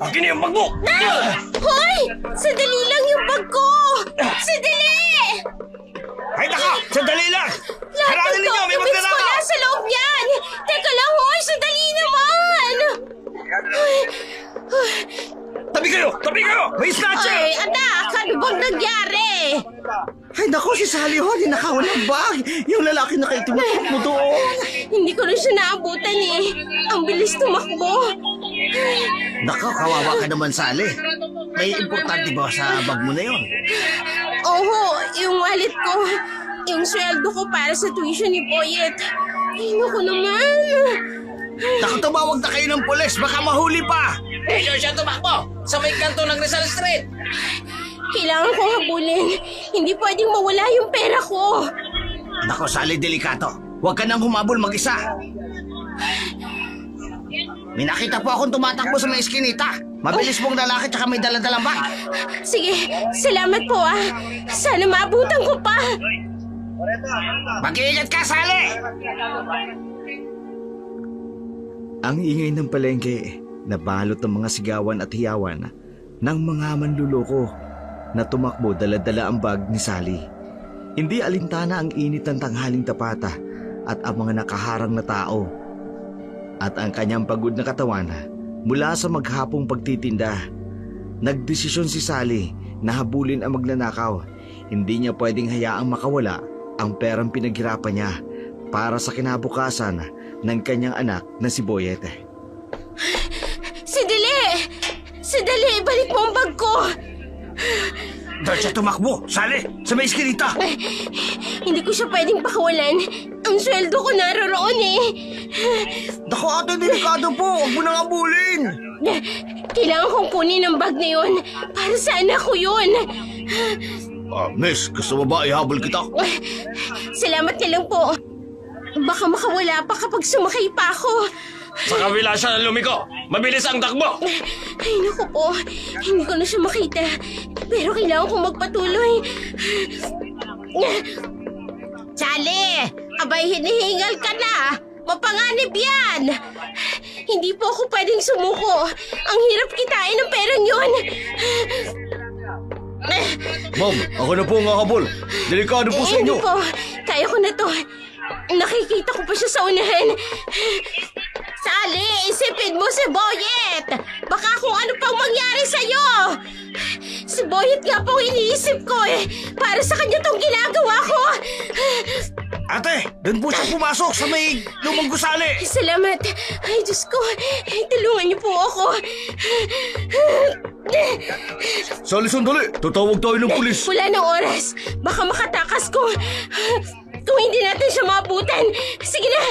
Akin na yung bag mo! Hoy! Sandali lang yung bag ko! Sandali! Ay, naka! Sandali lang! Lahat Harangan ng ninyo! May documents ko magnanakaw! nasa loob yan! Teka lang, hoy! Sandali naman! Tabi kayo! Tabi kayo! May snatcher! Ay, anak! Ano bang nangyari? Ay naku, si Sally ho, ninakawan ng bag. Yung lalaki na kayo mo doon. Hindi ko rin siya naabutan eh. Ang bilis tumakbo. Naku, kawawa ka naman, Sally. May importante ba sa bag mo na yon? Oo, yung wallet ko. Yung sweldo ko para sa tuition ni Boyet. Ay, naku naman. Naku, tumawag na kayo ng pulis, baka mahuli pa. Medyo siya tumakbo sa may kanto ng Rizal Street. Kailangan kong habulin. Hindi pwedeng mawala yung pera ko. Naku, Sally, delikato. Huwag ka nang humabol mag-isa. May nakita po akong tumatakbo sa may eskinita. Mabilis pong lalaki tsaka may daladalang bag. Sige, salamat po ah. Sana maabutan ko pa. Mag-iingat ka, Sally! Ang ingay ng palengke, nabalot ng mga sigawan at hiyawan ng mga manluloko na tumakbo dala-dala ang bag ni Sally. Hindi alintana ang init ng tanghaling tapata at ang mga nakaharang na tao. At ang kanyang pagod na katawan mula sa maghapong pagtitinda. Nagdesisyon si Sally na habulin ang magnanakaw. Hindi niya pwedeng hayaang makawala ang perang pinaghirapan niya para sa kinabukasan ng kanyang anak na si Boyet. Sandali! Sandali! Balik mo ang bag ko! Dahil siya tumakbo! Sali! Sa may eskinita! Hindi ko siya pwedeng pakawalan. Ang sweldo ko naroroon eh. Naku, ate, delikado po. Huwag mo nang abulin. Kailangan kong kunin ang bag na yun. Para sa anak ko yun. Miss, gusto mo ba ihabol kita? Salamat na lang po. Baka makawala pa kapag sumakay pa ako. Sa kabila siya ng lumiko! Mabilis ang takbo! Ay, naku po. Hindi ko na siya makita. Pero kailangan kong magpatuloy. Sally! Abay, hinihingal ka na. Mapanganib yan. Hindi po ako pwedeng sumuko. Ang hirap kitain ng perang yun. Ma'am, ako na po ang hahabol. Delikado po sa inyo. Hindi po. Kaya ko na to. Nakikita ko pa siya sa unahan. Sally, isipin mo si Boyet. Baka kung ano pang mangyari sa'yo. Si Boyet nga po iniisip ko eh. Para sa kanya tong ginagawa ko. Ate, doon po siya pumasok sa may lumang gusali. Salamat. Ay, Diyos ko. Tulungan niyo po ako. Sally, sandali. Tatawag tayo ng pulis. Wala ng oras. Baka makatakas ko. Kung hindi natin siya maabutan. Sige na.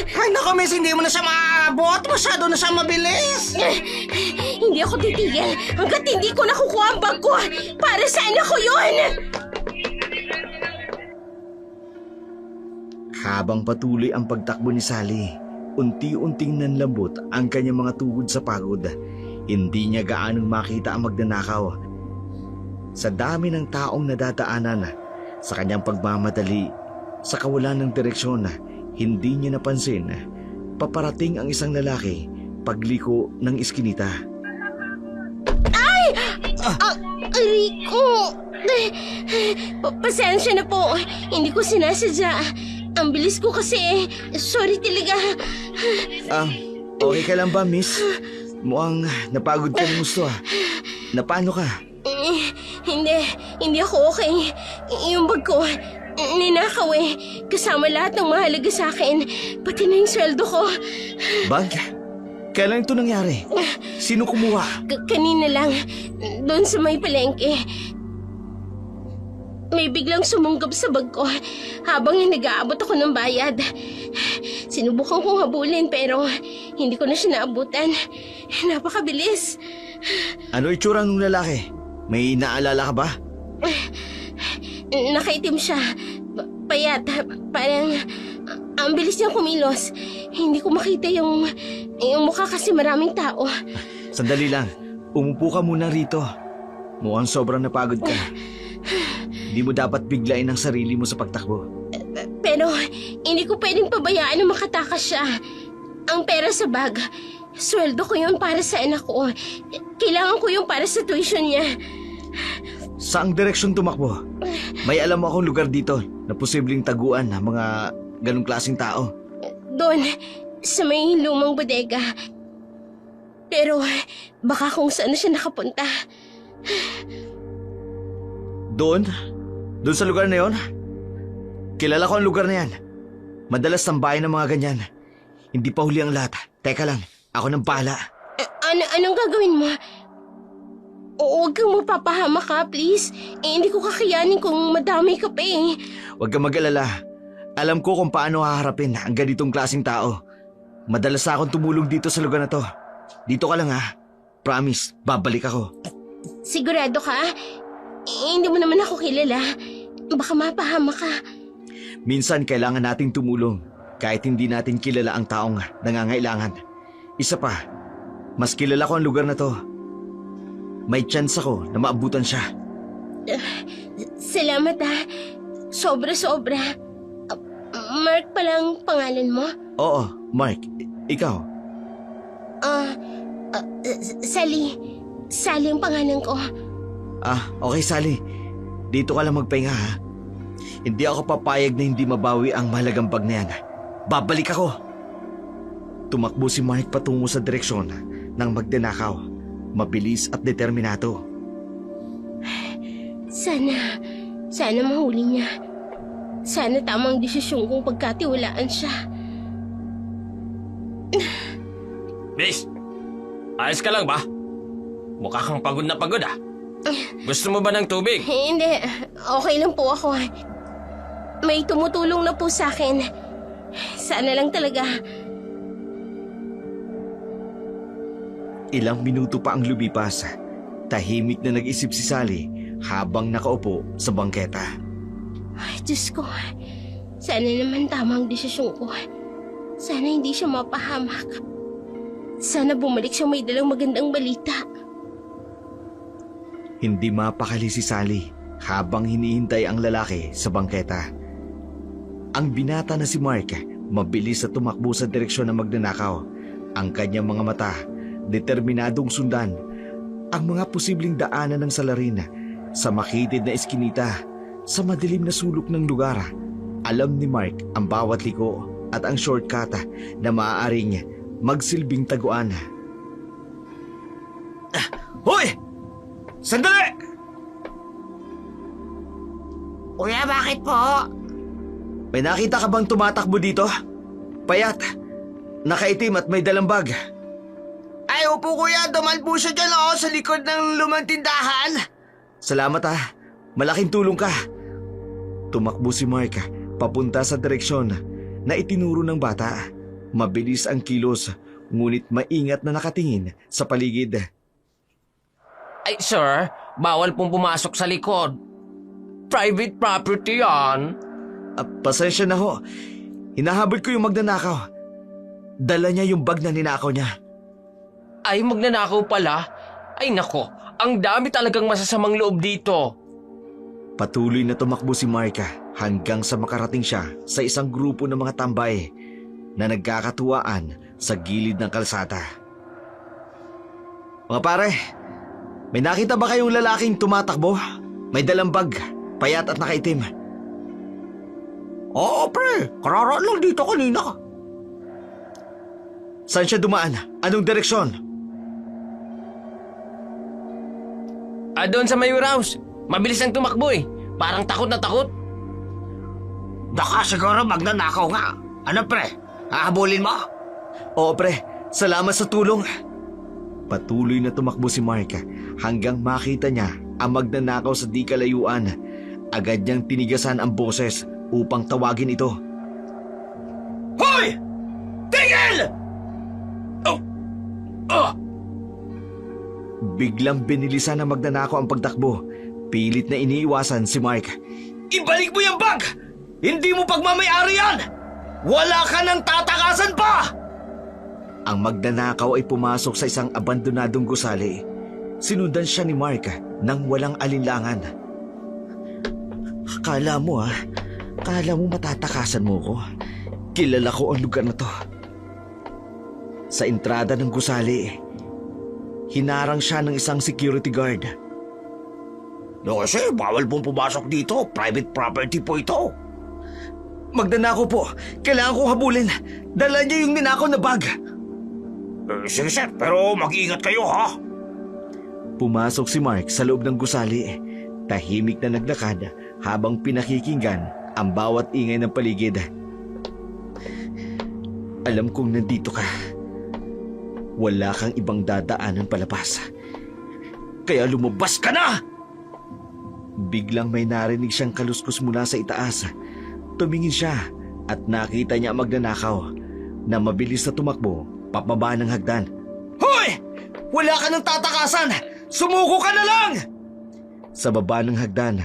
Ay, naku, miss, hindi mo na siya maabot. Masyado na siya mabilis. Hindi ako titigil hanggat hindi ko nakukuha ang bag ko. Para sa anak ko yun. Habang patuloy ang pagtakbo ni Sally, unti-unting nanlambot ang kanyang mga tuhod sa pagod. Hindi niya gaanong makita ang magnanakaw. Sa dami ng taong nadadaanan, sa kanyang pagmamadali, sa kawalan ng direksyon, hindi niya napansin, paparating ang isang lalaki pagliko ng iskinita. Ay! Rico! Pasensya na po. Hindi ko sinasadya. Ang bilis ko kasi. Sorry talaga. Okay ka lang ba, miss? Mukhang napagod ka ng gusto. Napano ka? Hindi ako okay. Yung bag ko, ninakaw eh. Kasama lahat ng mahalaga sa akin. Pati na yung sweldo ko. Bag? Kailan ito nangyari? Sino kumuha? Kanina lang, doon sa may palengke. May biglang sumunggab sa bag ko habang nag-aabot ako ng bayad. Sinubukan kong habulin pero hindi ko na siya naabutan. Napakabilis. Ano itsura ng lalaki? May naalala ka ba? Nakaitim siya. Payat. Parang ang bilis niyang kumilos. Hindi ko makita yung mukha kasi maraming tao. Sandali lang. Umupo ka muna rito. Mukhang sobrang napagod ka. Hindi mo dapat biglain ang sarili mo sa pagtakbo. Pero hindi ko pwedeng pabayaan na makatakas siya. Ang pera sa bag, Sweldo ko yun para sa anak ko. Kailangan ko yun para sa tuition niya. Saang direksyon tumakbo? May alam mo akong lugar dito na posibleng taguan ng mga ganong klaseng tao. Doon, sa may lumang bodega. Pero baka kung saan na siya nakapunta. Doon? Doon sa lugar na yon? Kilala ko ang lugar na yan. Madalas tambayan ng mga ganyan. Hindi pa huli ang lahat. Teka lang, ako nang bahala. Anong gagawin mo? Huwag kang mapapahamak ka, please. Hindi ko kakayanin kung madami ka pa eh. Huwag kang mag-alala. Alam ko kung paano haharapin ang ganitong klaseng tao. Madalas na akong tumulong dito sa lugar na to. Dito ka lang ha. Promise, babalik ako. Sigurado ka? Hindi mo naman ako kilala. Baka mapahamak ka. Minsan kailangan nating tumulong kahit hindi natin kilala ang taong nangangailangan. Isa pa, mas kilala ko ang lugar na to. May chance ako na maabutan siya. Salamat ha. Sobra-sobra. Mark palang pangalan mo? Oo, Mark. Ikaw? Sally. Sally ang pangalan ko. Okay Sally. Dito ka lang magpahinga ha. Hindi ako papayag na hindi mabawi ang mahalagang bag na yan. Babalik ako. Tumakbo si Mark patungo sa direksyon ng magnanakaw. Mabilis at determinado. Sana mahuli niya. Sana tamang desisyon kong pagkatiwalaan siya. Miss, ayos ka lang ba? Mukha kang pagod na pagod ah. Gusto mo ba ng tubig? Hindi, okay lang po ako. May tumutulong na po sa akin. Sana lang talaga. Ilang minuto pa ang lumipas. Tahimik na nag-isip si Sally habang nakaupo sa bangketa. Ay, Diyos ko. Sana naman tamang desisyon ko. Sana hindi siya mapahamak. Sana bumalik siya may dalang magandang balita. Hindi mapakali si Sally habang hinihintay ang lalaki sa bangketa. Ang binata na si Mark mabilis na tumakbo sa direksyon ng magnanakaw. Ang kanyang mga mata, determinadong sundan ang mga posibleng daanan ng salarin sa makitid na eskinita, sa madilim na sulok ng lugar. Alam ni Mark ang bawat liko at ang shortcut na maaaring magsilbing taguan. Hoy! Sandali! Kuya, bakit po? May nakita ka bang tumatakbo dito? Payat, nakaitim at may dalang bag. Ay, opo kuya, duman po siya dyan sa likod ng lumang tindahan. Salamat malaking tulong ka. Tumakbo si Mark papunta sa direksyon na itinuro ng bata. Mabilis ang kilos, ngunit maingat na nakatingin sa paligid. Ay sir, bawal pong pumasok sa likod. Private property yan. Pasensya na ho. Hinahabol ko yung magnanakaw. Dala niya yung bag na ninakaw niya. Ay magnanakaw pala? Ay nako, ang dami talagang masasamang loob dito. Patuloy na tumakbo si Mark hanggang sa makarating siya sa isang grupo ng mga tambay na nagkakatuwaan sa gilid ng kalsada. Mga pare, may nakita ba kayong lalaking tumatakbo? May dalang bag, payat at nakaitim. Oo, pre. Karara lang dito kanina. Saan siya dumaan? Anong direksyon? Doon sa may warehouse. Mabilis ang tumakbo eh. Parang takot na takot. Baka siguro magnanakaw nga. Ano pre? Hahabulin mo? Oo pre, salamat sa tulong. Patuloy na tumakbo si Mark hanggang makita niya ang magnanakaw sa di kalayuan. Agad niyang tinigasan ang boses upang tawagin ito. Hoy! Tigil! Biglang binilisan ng magnanakaw ang pagtakbo. Pilit na iniiwasan si Mark. Ibalik mo yung bag! Hindi mo pagmamayari yan! Wala ka nang tatakasan pa! Ang magnanakaw ay pumasok sa isang abandonadong gusali. Sinundan siya ni Mark nang walang alinlangan. Kala mo matatakasan mo ko. Kilala ko ang lugar na to. Sa entrada ng gusali, hinarang siya ng isang security guard. No kasi, bawal pong pumasok dito. Private property po ito. Magnanakaw po, kailangan kong habulin. Dala niya yung ninakaw na bag. Sige sir, pero mag-iingat kayo ha. Pumasok si Mark sa loob ng gusali. Tahimik na naglakad habang pinakikinggan ang bawat ingay ng paligid. Alam kong nandito ka. Wala kang ibang dadaanan palabas. Kaya lumabas ka na! Biglang may narinig siyang kaluskos mula sa itaas. Tumingin siya at nakita niya ang magnanakaw na mabilis na tumakbo papaba ng hagdan. Hoy! Wala ka ng tatakasan! Sumuko ka na lang! Sa baba ng hagdan,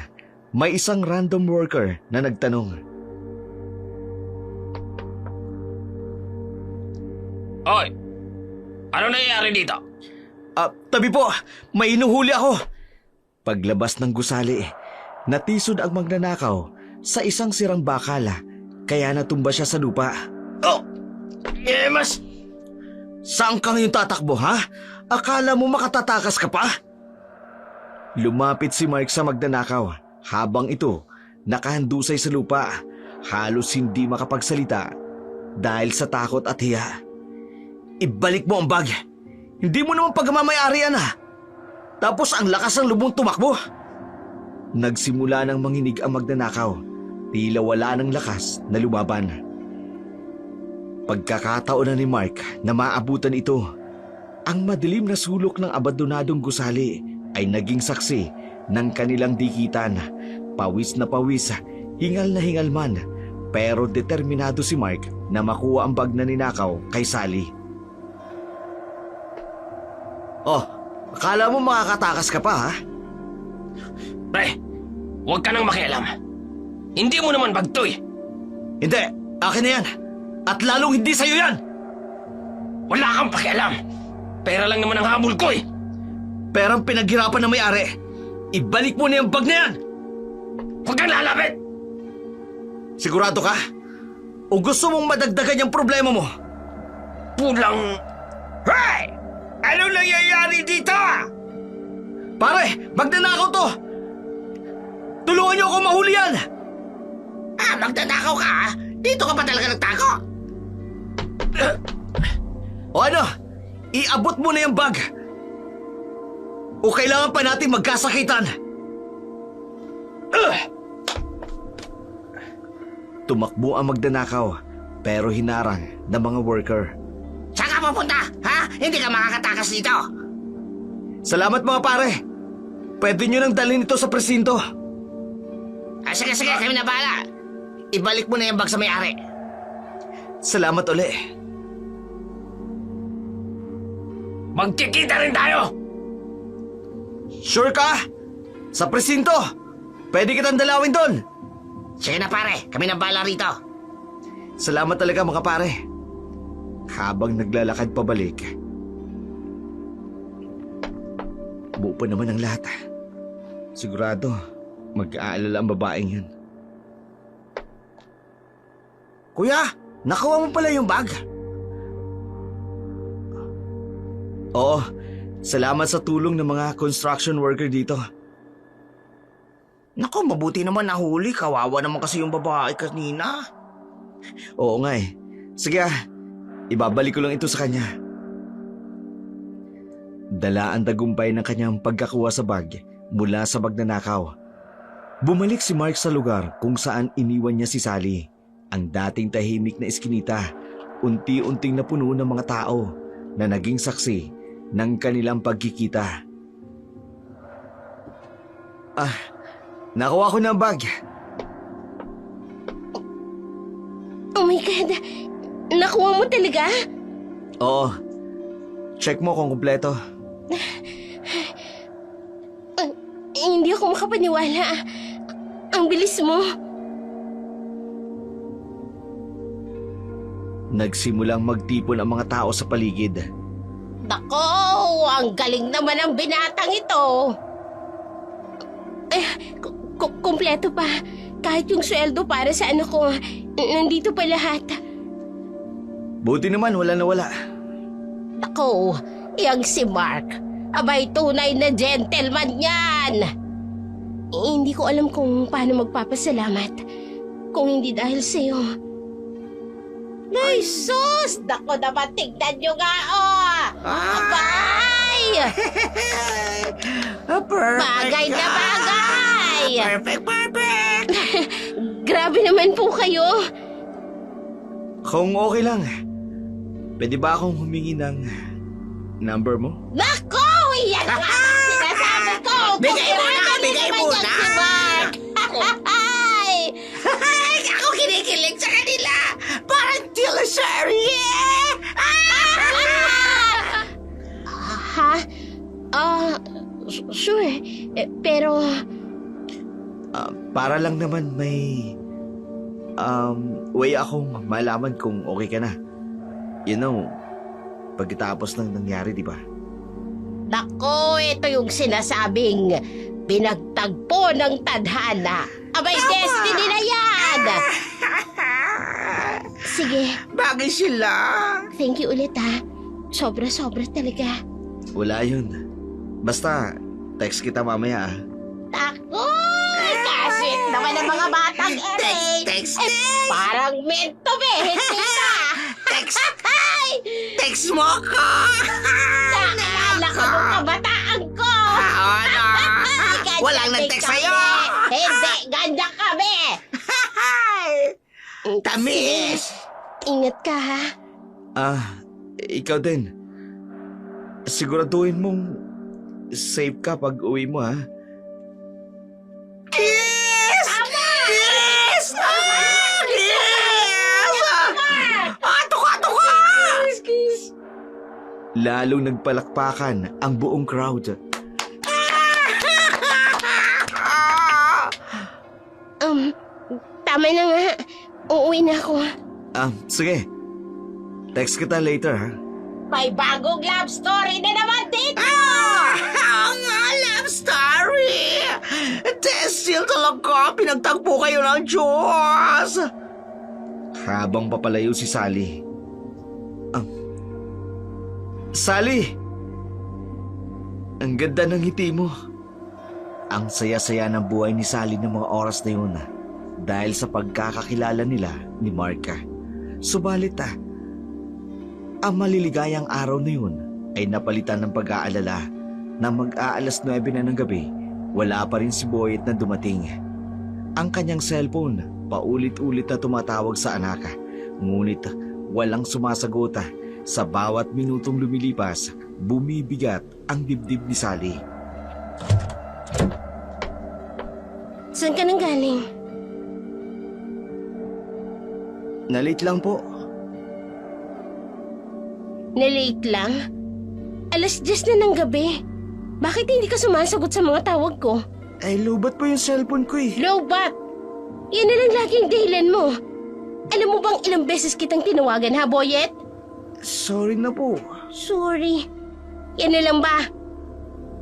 may isang random worker na nagtanong. Hoy! Ano nangyayari dito? Tabi po, may inuhuli ako. Paglabas ng gusali, natisod ang magnanakaw sa isang sirang bakala, kaya natumba siya sa lupa. Oh! Mas... Saan kang yung tatakbo, ha? Akala mo makatatakas ka pa? Lumapit si Mark sa magnanakaw habang ito nakahandusay sa lupa, halos hindi makapagsalita dahil sa takot at hiya. Ibalik mo ang bag. Hindi mo naman pagmamayari yan, ha? Tapos ang lakas ng lubong tumakbo. Nagsimula ng manginig ang magnanakaw, tila wala ng lakas na lumaban. Pagkakataon na ni Mark na maabutan ito, ang madilim na sulok ng abandonadong gusali ay naging saksi ng kanilang dikitan. Pawis na pawis, hingal na hingal man, pero determinado si Mark na makuha ang bag na ninakaw kay Sally. Oh, akala mo makakatakas ka pa, ha? Pre, huwag ka nang makialam. Hindi mo naman bag to eh. Hindi, akin na yan. At lalong hindi sa'yo yan! Wala kang pakialam. Pera lang naman ang habol ko eh. Perang pinaghirapan na may-ari. Ibalik mo na yung bag na yan! Huwag kang lalapit! Sigurado ka? O gusto mong madagdagan yung problema mo? Pulang... Hey! Ano nangyayari dito? Pare, magnanakaw to! Tulungan niyo ako mahuli yan! Magdanakaw ka ha? Dito ka pa talaga nagtako? O ano? Iabot mo na yung bag! O kailangan pa natin magkasakitan? Tumakbo ang magnanakaw pero hinarang ng mga worker. Saan ka pupunta? Ha? Hindi ka makakatakas dito. Salamat mga pare! Pwede nyo nang dalhin ito sa presinto. Sige, kami na bahala. Ibalik mo na yung bag sa may-ari. Salamat uli. Magkikita rin tayo! Sure ka? Sa presinto? Pwede kitang dalawin doon. Sige na pare, kami na bahala rito. Salamat talaga mga pare. Habang naglalakad pabalik, buo pa naman ang lahat. Sigurado, mag-aalala ang babaeng yan. Kuya, nakuha mo pala yung bag. Oo, salamat sa tulong ng mga construction worker dito. Naku, mabuti naman nahuli. Kawawa naman kasi yung babae kanina. Oo nga eh. Sige ibabalik ko lang ito sa kanya. Dala ang tagumpay ng kanyang pagkakuha sa bag mula sa magnanakaw. Bumalik si Mark sa lugar kung saan iniwan niya si Sally. Ang dating tahimik na eskinita, unti-unting napuno ng mga tao na naging saksi ng kanilang pagkikita. Nakuha ko na ang bag. Oh my God! Nakuha mo talaga? Oo, check mo kung kumpleto. Hindi ako makapaniwala. Ang bilis mo. Nagsimulang magtipon ang mga tao sa paligid. Nako, ang galing naman ng binatang ito. Kumpleto pa. Kahit yung sweldo para sa anak ko, nandito pa lahat. Buti naman wala na wala. Ako, yang si Mark. Abay, tunay na gentleman yan. Hindi ko alam kung paano magpapasalamat. Kung hindi dahil sa'yo. Ay, sus! Naku naman, tignan nyo nga, oh! Abay! Perfect Bagay na ka. bagay! Perfect! Grabe naman po kayo. Kung okay lang, pwede ba akong humingi ng number mo? Nako! Yan ang sinasabi ko! Bigay mo na, Pagkiraan bigay naman mo yan na. si Mark. Ay! Ay, ako kinikilig sa kanila! Parang teleserye! Ha? Sure. Pero, Para lang naman may way akong malaman kung okay ka na. You know, pagkatapos ng nangyari, di ba? nako, ito yung sinasabing pinagtagpo ng tadhana. Abay, destiny na yan! Sige, Bagay sila! thank you ulit ha. Sobra-sobra talaga. Wala yun. Basta, text kita mamaya ah. Takoy! Kasit naman ang mga batang ere. Text! Parang meant to be, hindi na. Text! Ay! Text mo ako! Nakakala ko nung kabataan ko. Ano? Ganyan Walang din nag-text kami. sa'yo! Hindi, ganyan kami. Tamis! Ingat ka ha. Ikaw din. Siguraduhin mong safe ka pag uwi mo ha. Kiss! Kiss! Kiss! Tuka! Lalong nagpalakpakan ang buong crowd. Tama na nga. Uuwi na ako. Sige. Text kita later ha. May bagong love story na naman dito. Ang love story! Testil talaga! Pinagtagpo kayo ng Diyos! Habang papalayo si Sally. Sally! Ang ganda ng ngiti mo. Ang saya-saya ng buhay ni Sally ng mga oras na yun dahil sa pagkakakilala nila ni Marka. Subalit ang maliligayang araw na yun ay napalitan ng pag-aalala na mag-aalas 9 na ng gabi, wala pa rin si Boyet na dumating. Ang kanyang cellphone paulit-ulit na tumatawag sa anak, ngunit walang sumasagot. Sa bawat minutong lumilipas, bumibigat ang dibdib ni Sally. Saan ka nang galing? Nalit lang po. Na-late lang? Alas 10 na ng gabi. Bakit hindi ka sumasagot sa mga tawag ko? Ay, lubat po yung cellphone ko eh. Lobat! Yan na lang laging dahilan mo. Alam mo bang ilang beses kitang tinawagan ha, Boyet? Sorry na po. Sorry. Yan na lang ba?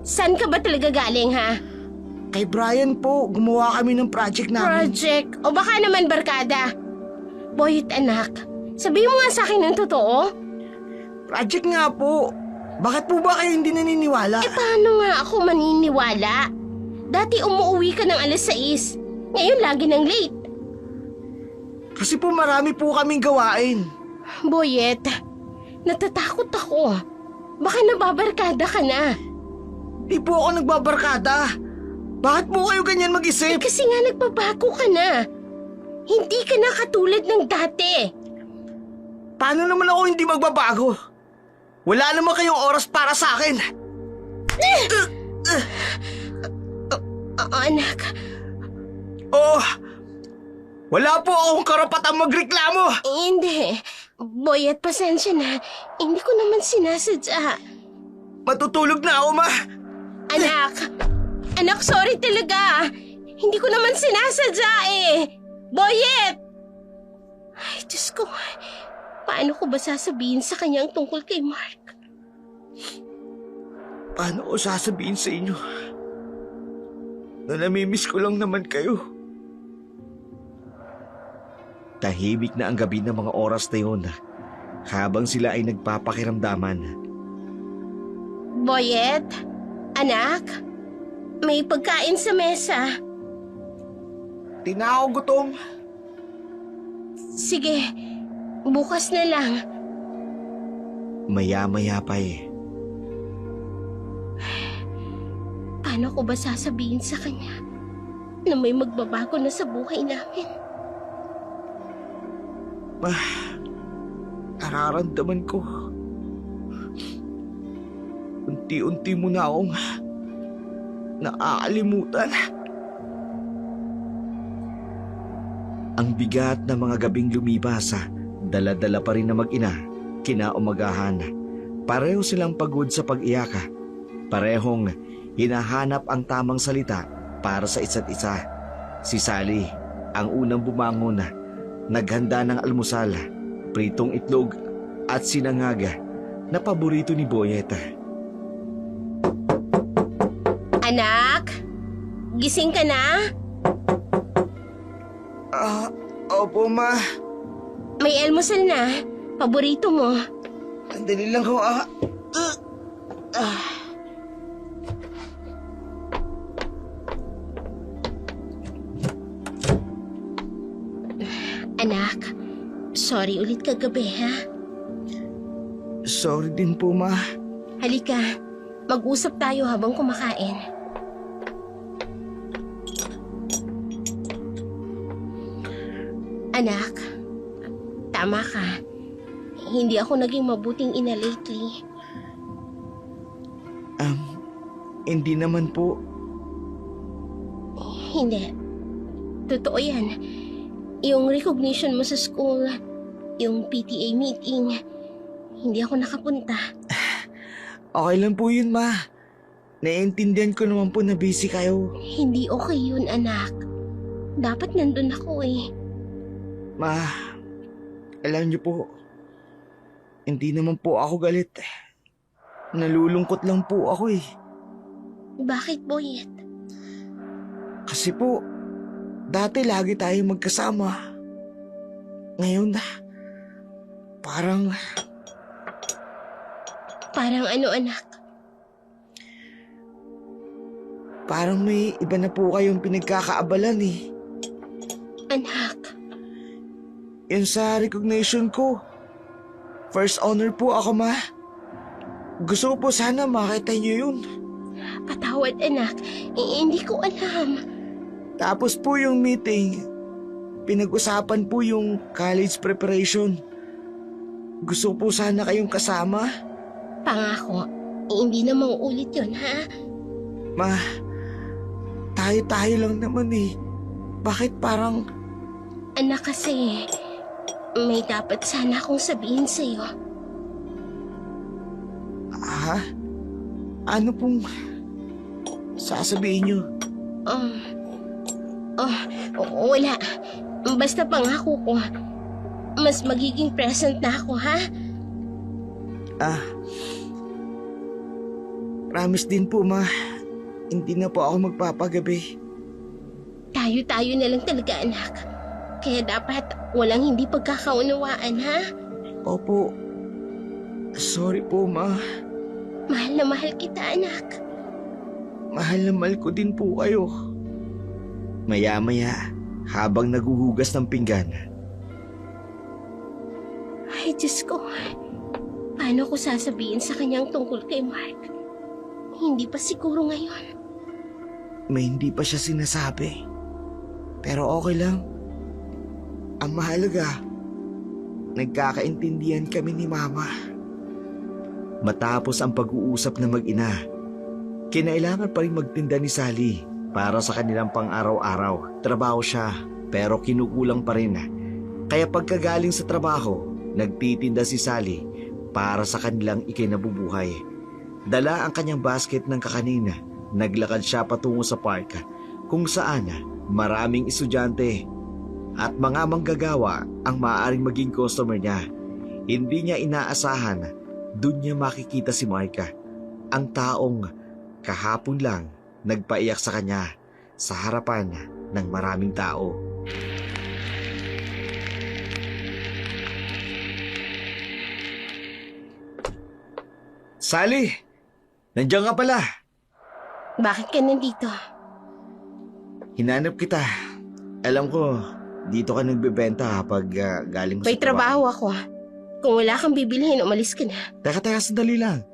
Saan ka ba talaga galing ha? Kay Brian po, gumawa kami ng project namin. Project? O baka naman barkada? Boyet anak, sabihin mo nga sa akin ng totoo. Project nga po. Bakit po ba kayo hindi naniniwala? Paano nga ako maniniwala? Dati umuwi ka ng alas 6. Ngayon lagi ng late. Kasi po marami po kaming gawain. Boyet, natatakot ako. Baka nababarkada ka na. Di po ako nagbabarkada. Bakit po kayo ganyan mag-isip? Kasi nga nagbabago ka na. Hindi ka na katulad ng dati. Paano naman ako hindi magbabago? Wala naman kayong oras para sa akin. Anak, Oh, wala po akong karapatang magreklamo. hindi. Boyet, pasensya na. Hindi ko naman sinasadya. Matutulog na ako, ma. Anak, sorry talaga. Hindi ko naman sinasadya eh. Boyet! Ay, Diyos ko. Paano ko ba sasabihin sa kanya ang tungkol kay Mark? Paano ko sasabihin sa inyo? Na namimiss ko lang naman kayo. Tahimik na ang gabi ng mga oras na yun. Habang sila ay nagpapakiramdaman, Boyet, anak, may pagkain sa mesa. Di na ako gutom. Sige, bukas na lang. Maya-maya pa eh. Paano ko ba sasabihin sa kanya na may magbabago na sa buhay namin? Nararamdaman ko. Unti-unti mo na akong naaalimutan. Ang bigat na mga gabing lumipas, dala-dala pa rin na mag-ina, kinaumagahan. Pareho silang pagod sa pag-iyak. Parehong hinahanap ang tamang salita para sa isa't isa. Si Sally, ang unang bumangon, naghanda ng almusal, pritong itlog at sinangaga na paborito ni Boyet. Anak, gising ka na? Opo, ma. May almusal na. Paborito mo. Andali lang ho, Anak, sorry ulit kagabi, ha? Sorry din po, ma. Halika, mag-usap tayo habang kumakain. Anak, tama ka. Hindi ako naging mabuting ina lately. Hindi naman po. Hindi. Totoo yan. Yung recognition mo sa school, yung PTA meeting, hindi ako nakapunta. Okay lang po yun, ma. Naiintindihan ko naman po na busy kayo. Hindi okay yun, anak. Dapat nandun ako eh. Ma, alam niyo po, hindi naman po ako galit. Nalulungkot lang po ako eh. Bakit, Boyet? Kasi po, dati lagi tayo magkasama. Ngayon na, parang Parang ano, anak? Parang may iba na po kayong pinagkakaabalan eh. Anak, Yun sa recognition ko. First honor po ako, ma. Gusto ko po sana makita niyo yun. patawad, anak. Hindi ko alam. Tapos po yung meeting, pinag-usapan po yung college preparation. Gusto ko po sana kayong kasama. Pangako, hindi na mauulit yun, ha? Ma, tayo-tayo lang naman eh. Bakit parang Anak, kasi may dapat sana akong sabihin sa'yo. ano pong sasabihin niyo? Wala. Basta pangako ko, mas magiging present na ako, ha? Promise din po, ma. Hindi na po ako magpapagabi. Tayo-tayo na lang talaga, anak. Kaya dapat walang hindi pagkakaunawaan, ha? Opo. Sorry po, ma. Mahal na mahal kita, anak. Mahal na mahal ko din po kayo. Maya-maya, habang naguhugas ng pinggan, Ay, Diyos ko. Paano ko sasabihin sa kanyang tungkol kay Mark? Hindi pa siguro ngayon. may hindi pa siya sinasabi. Pero okay lang. Ang mahalaga, nagkakaintindihan kami ni Mama. Matapos ang pag-uusap na mag-ina, kinailangan pa rin magtinda ni Sally para sa kanilang pang-araw-araw. Trabaho siya, pero kinukulang pa rin. Kaya pagkagaling sa trabaho, nagtitinda si Sally para sa kanilang ikinabubuhay. Dala ang kanyang basket ng kakanin. Naglakad siya patungo sa park kung saan maraming estudyante at mga manggagawa ang maaaring maging customer niya. Hindi niya inaasahan, doon niya makikita si Marka, ang taong kahapon lang nagpaiyak sa kanya sa harapan ng maraming tao. Sally! Nandiyan ka pala. Bakit ka nandito? Hinanap kita. Alam ko, dito ka nagbebenta kapag galing mo May sa trabaho ako. Kung wala kang bibilhin, umalis ka na. Teka, sandali lang.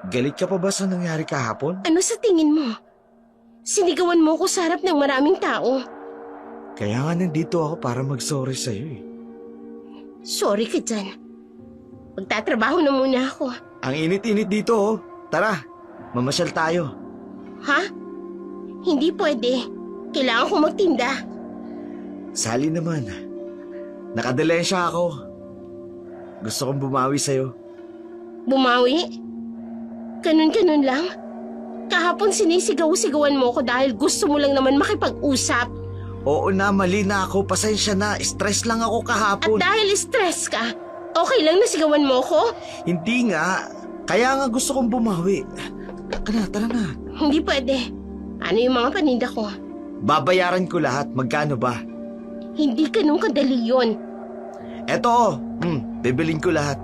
Galit ka pa ba sa nangyari kahapon? Ano sa tingin mo? Sinigawan mo ko sa harap ng maraming tao. Kaya nga nandito ako para mag-sorry sa'yo eh. Sorry ka dyan. Magtatrabaho na muna ako. Ang init-init dito oh. Tara, mamasyal tayo. Ha? Hindi pwede. Kailangan ko magtinda. Sally naman, nakadalensya ako. Gusto kong bumawi sa'yo. Bumawi? Ganun-ganun lang? Kahapon sinisigaw-sigawan mo ko dahil gusto mo lang naman makipag-usap. Oo na, mali na ako. Pasensya na. Stress lang ako At kahapon. dahil stress ka, okay lang na sigawan mo ko? Hindi nga. Kaya nga gusto kong bumawi. Tara na. Hindi pwede. Ano yung mga paninda ko? Babayaran ko lahat. Magkano ba? Hindi ganun kadali yun. Eto, bibilin ko lahat.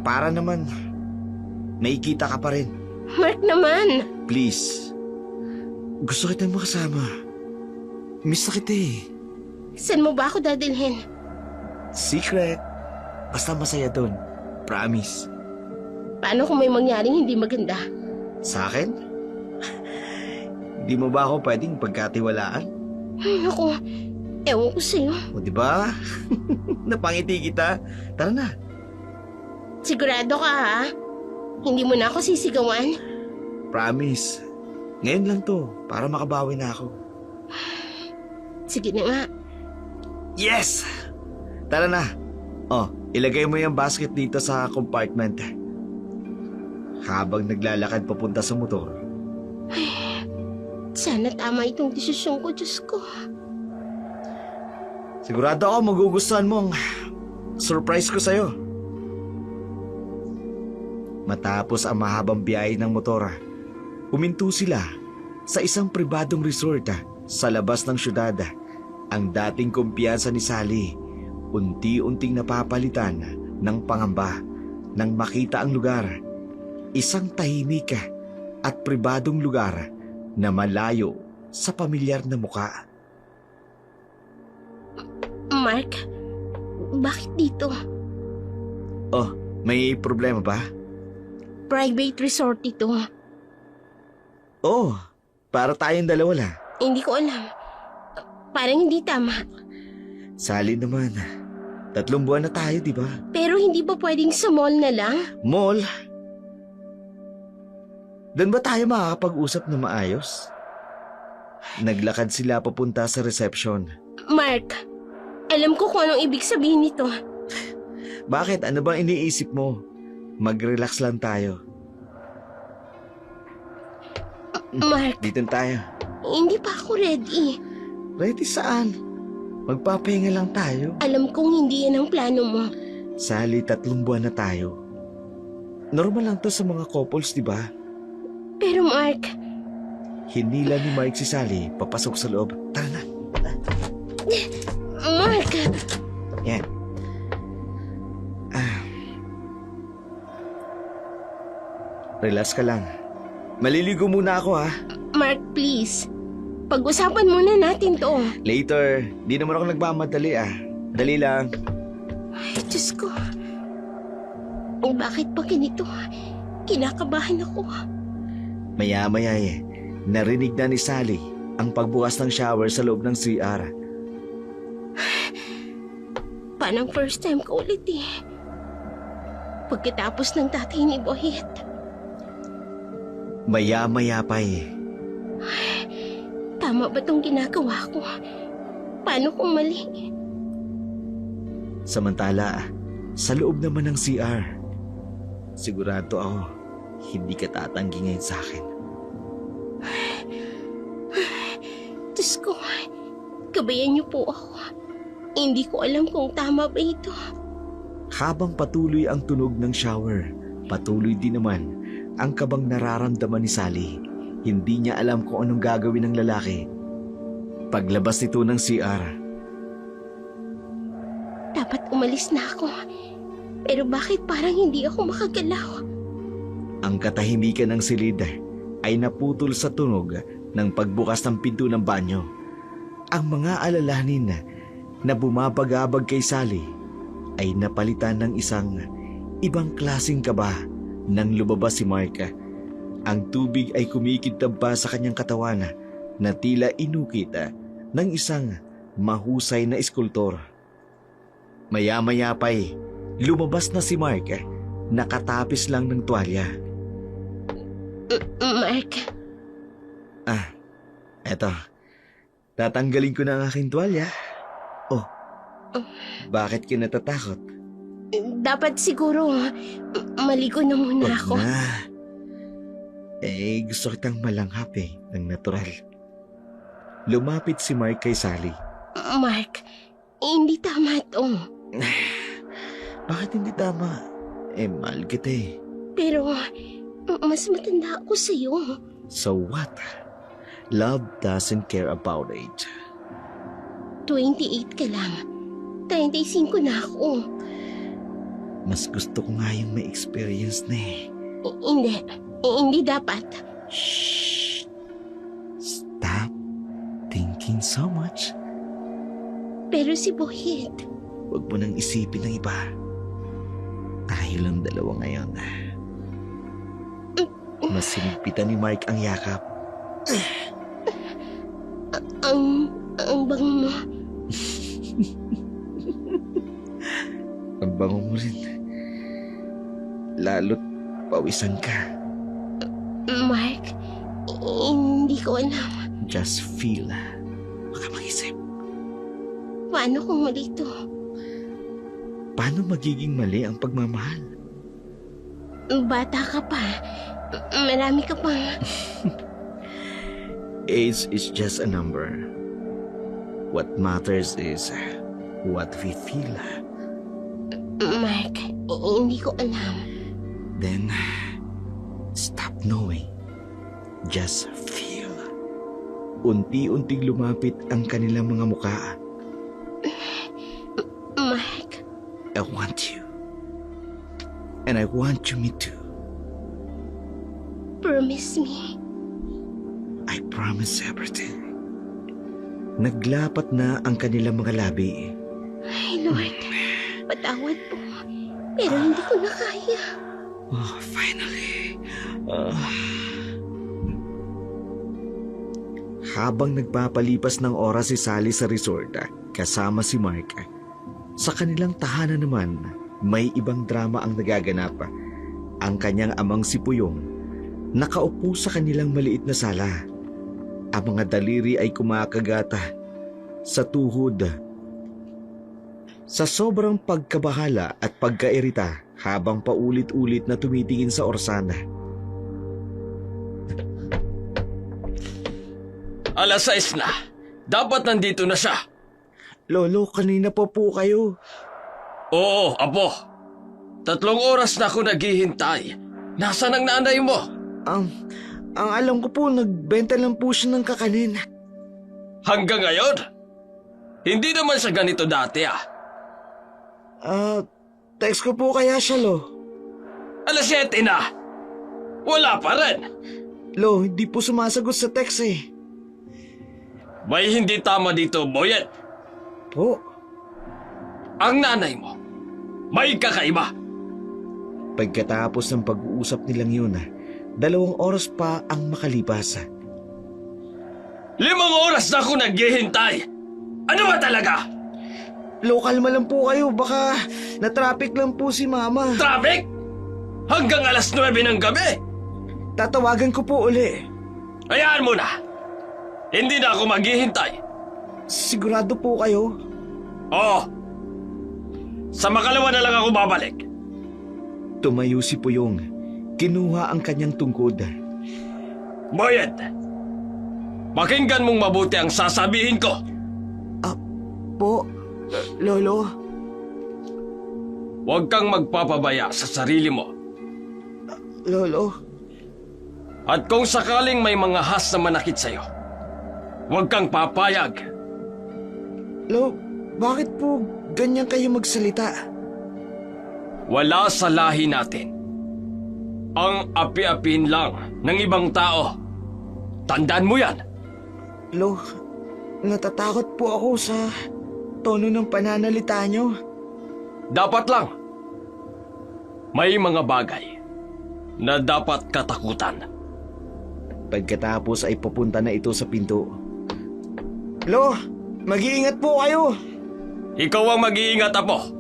Para naman, may kita ka pa rin. Mark naman. Please. Gusto kitang makasama. Miss na kita eh. Saan mo ba ako dadalhin? Secret. Basta masaya doon. Promise. Paano kung may mangyaring hindi maganda? Sa akin? Hindi mo ba ako pwedeng pagkatiwalaan? Naku, ewan ko sa'yo. O diba? Napangiti kita. Tara na. Sigurado ka ha? Hindi mo na ako sisigawan? Promise. Ngayon lang to. Para makabawi na ako. Sige na nga. Yes! Tara na. Oh, ilagay mo yung basket dito sa compartment. Habang naglalakad papunta sa motor. Sana tama itong desisyon ko, Diyos ko. Sigurado ako magugustuhan mong surprise ko sa'yo. Matapos ang mahabang biyahe ng motor, huminto sila sa isang pribadong resort sa labas ng syudad. Ang dating kumpiyansa ni Sally, unti-unting napapalitan ng pangamba nang makita ang lugar. Isang tahimik at pribadong lugar na malayo sa pamilyar na muka. Mark, bakit dito? Oh, may problema ba? Private resort ito. Oh, para tayong dalawa lang. Hindi ko alam. Parang hindi tama. Sally naman, 3 buwan na tayo, di ba? Pero hindi ba pwedeng sa mall na lang? Mall? Doon ba tayo makakapag-usap na maayos? Naglakad sila papunta sa reception. Mark, alam ko kung anong ibig sabihin nito. Bakit? Ano bang iniisip mo? Mag-relax lang tayo. Mark, Dito tayo. hindi pa ako ready. Ready saan? Magpapahinga lang tayo. Alam kong hindi yan ang plano mo. Sally, 3 buwan na tayo. Normal lang to sa mga couples, di ba? Pero Mark, Hinila ni Mike si Sally papasok sa loob. Tara na. Mark, Yan. Relax ka lang. Maliligo muna ako ha. Mark, please. Pag-usapan muna natin to. Later. Di naman ako nagmamadali Dali lang. Ay, Diyos ko. Bakit pa ganito? Kinakabahan ako. Maya-maya narinig na ni Sally ang pagbukas ng shower sa loob ng CR. Parang first time ko ulit Pagkatapos ng tatay ni Boyet. Maya-maya pa Tama ba tong ginagawa ko? Paano kung mali? Samantala, sa loob naman ng CR, sigurado ako, hindi ka tatanggi ngayon sa akin. Diyos ko, gabayan niyo po ako. Hindi ko alam kung tama ba ito. Habang patuloy ang tunog ng shower, patuloy din naman ang kabang nararamdaman ni Sally. Hindi niya alam kung anong gagawin ng lalaki. Paglabas nito ng CR, Dapat umalis na ako. Pero bakit parang hindi ako makagalaw? Ang katahimikan ng silid ay naputol sa tunog ng pagbukas ng pinto ng banyo. Ang mga alalahanin na bumabagabag kay Sally ay napalitan ng isang ibang klaseng kaba nang lumabas si Mark. Ang tubig ay kumikintab pa sa kanyang katawan na tila inukit ng isang mahusay na eskultor. Maya-maya pa'y lumabas na si Mark, nakatapis lang ng tuwalya. Mark, Eto, tatanggalin ko na ang aking tuwalya. Oh, bakit ka natatakot? dapat siguro maligo na muna Wag ako. na. Gusto kitang malanghap ng natural. Lumapit si Mark kay Sally. Mark, hindi tama to. Bakit hindi tama? Mahal kita Pero mas matanda ako sa'yo. So what? Love doesn't care about age. 28 ka lang. 35 na ako. Mas gusto ko nga yung may experience na Hindi dapat. Shh! Stop thinking so much. Pero si Boyet, Huwag mo nang isipin ng iba. Tayo lang dalawa ngayon. Mas sinigpitan ni Mark ang yakap. ang bango mo. Ang bango mo rin. Lalo't pawisan ka. Mark, hindi ko alam. Just feel. Huwag ka mag-isip. Paano kung mali to? Paano magiging mali ang pagmamahal? Bata ka pa. Marami ka pa. Age is just a number. What matters is what we feel. Mark, hindi ko alam. Then, stop knowing. Just feel. Unti-unting lumapit ang kanilang mga mukha. Mark, I want you. And I want you me too. promise me. I promise everything. Naglapat na ang kanilang mga labi. Ay, Lord, patawad po. Pero hindi ko na kaya. Oh, finally. Habang nagpapalipas ng oras si Sally sa resort kasama si Mark, sa kanilang tahanan naman may ibang drama ang nagaganap. Ang kanyang amang si Puyong nakaupo sa kanilang maliit na sala. Ang mga daliri ay kumakagata sa tuhod. Sa sobrang pagkabahala at pagkairita habang paulit-ulit na tumitingin sa orsana. Alas 6 na. Dapat nandito na siya. Lolo, kanina pa po kayo. Oo, apo. 3 oras na ako naghihintay. Nasaan ang nanay mo? Ang alam ko po, nagbenta lang po siya ng kakanin. Hanggang ngayon? Hindi naman siya ganito dati Text ko po kaya siya, Lo. Alas 7 na. Wala pa rin. Lo, hindi po sumasagot sa text May hindi tama dito, Boyet. Po, Ang nanay mo, may kakaiba. pagkatapos ng pag-uusap nilang yun, 2 oras pa ang makalipas. 5 oras na ako naghihintay. Ano ba talaga? Lo, kalma lang po kayo. Baka na-traffic lang po si Mama. Traffic? Hanggang alas 9 ng gabi? Tatawagan ko po uli. Hayaan mo na. Hindi na ako maghihintay. Sigurado po kayo? Oo. Sa makalawa na lang ako babalik. Tumayo si Puyong. Kinuha ang kanyang tungkod. Boyet, pakinggan mong mabuti ang sasabihin ko. Po, Lolo. Huwag kang magpapabaya sa sarili mo. Lolo. At kung sakaling may mga has na manakit sa'yo, huwag kang papayag. Lo, bakit po ganyan kayo magsalita? Wala sa lahi natin ang api-apiin lang ng ibang tao. Tandaan mo yan. Lo, natatakot po ako sa tono ng pananalita nyo. Dapat lang. May mga bagay na dapat katakutan. Pagkatapos ay pupunta na ito sa pinto. Lo, mag-iingat po kayo. Ikaw ang mag-iingat, Apo.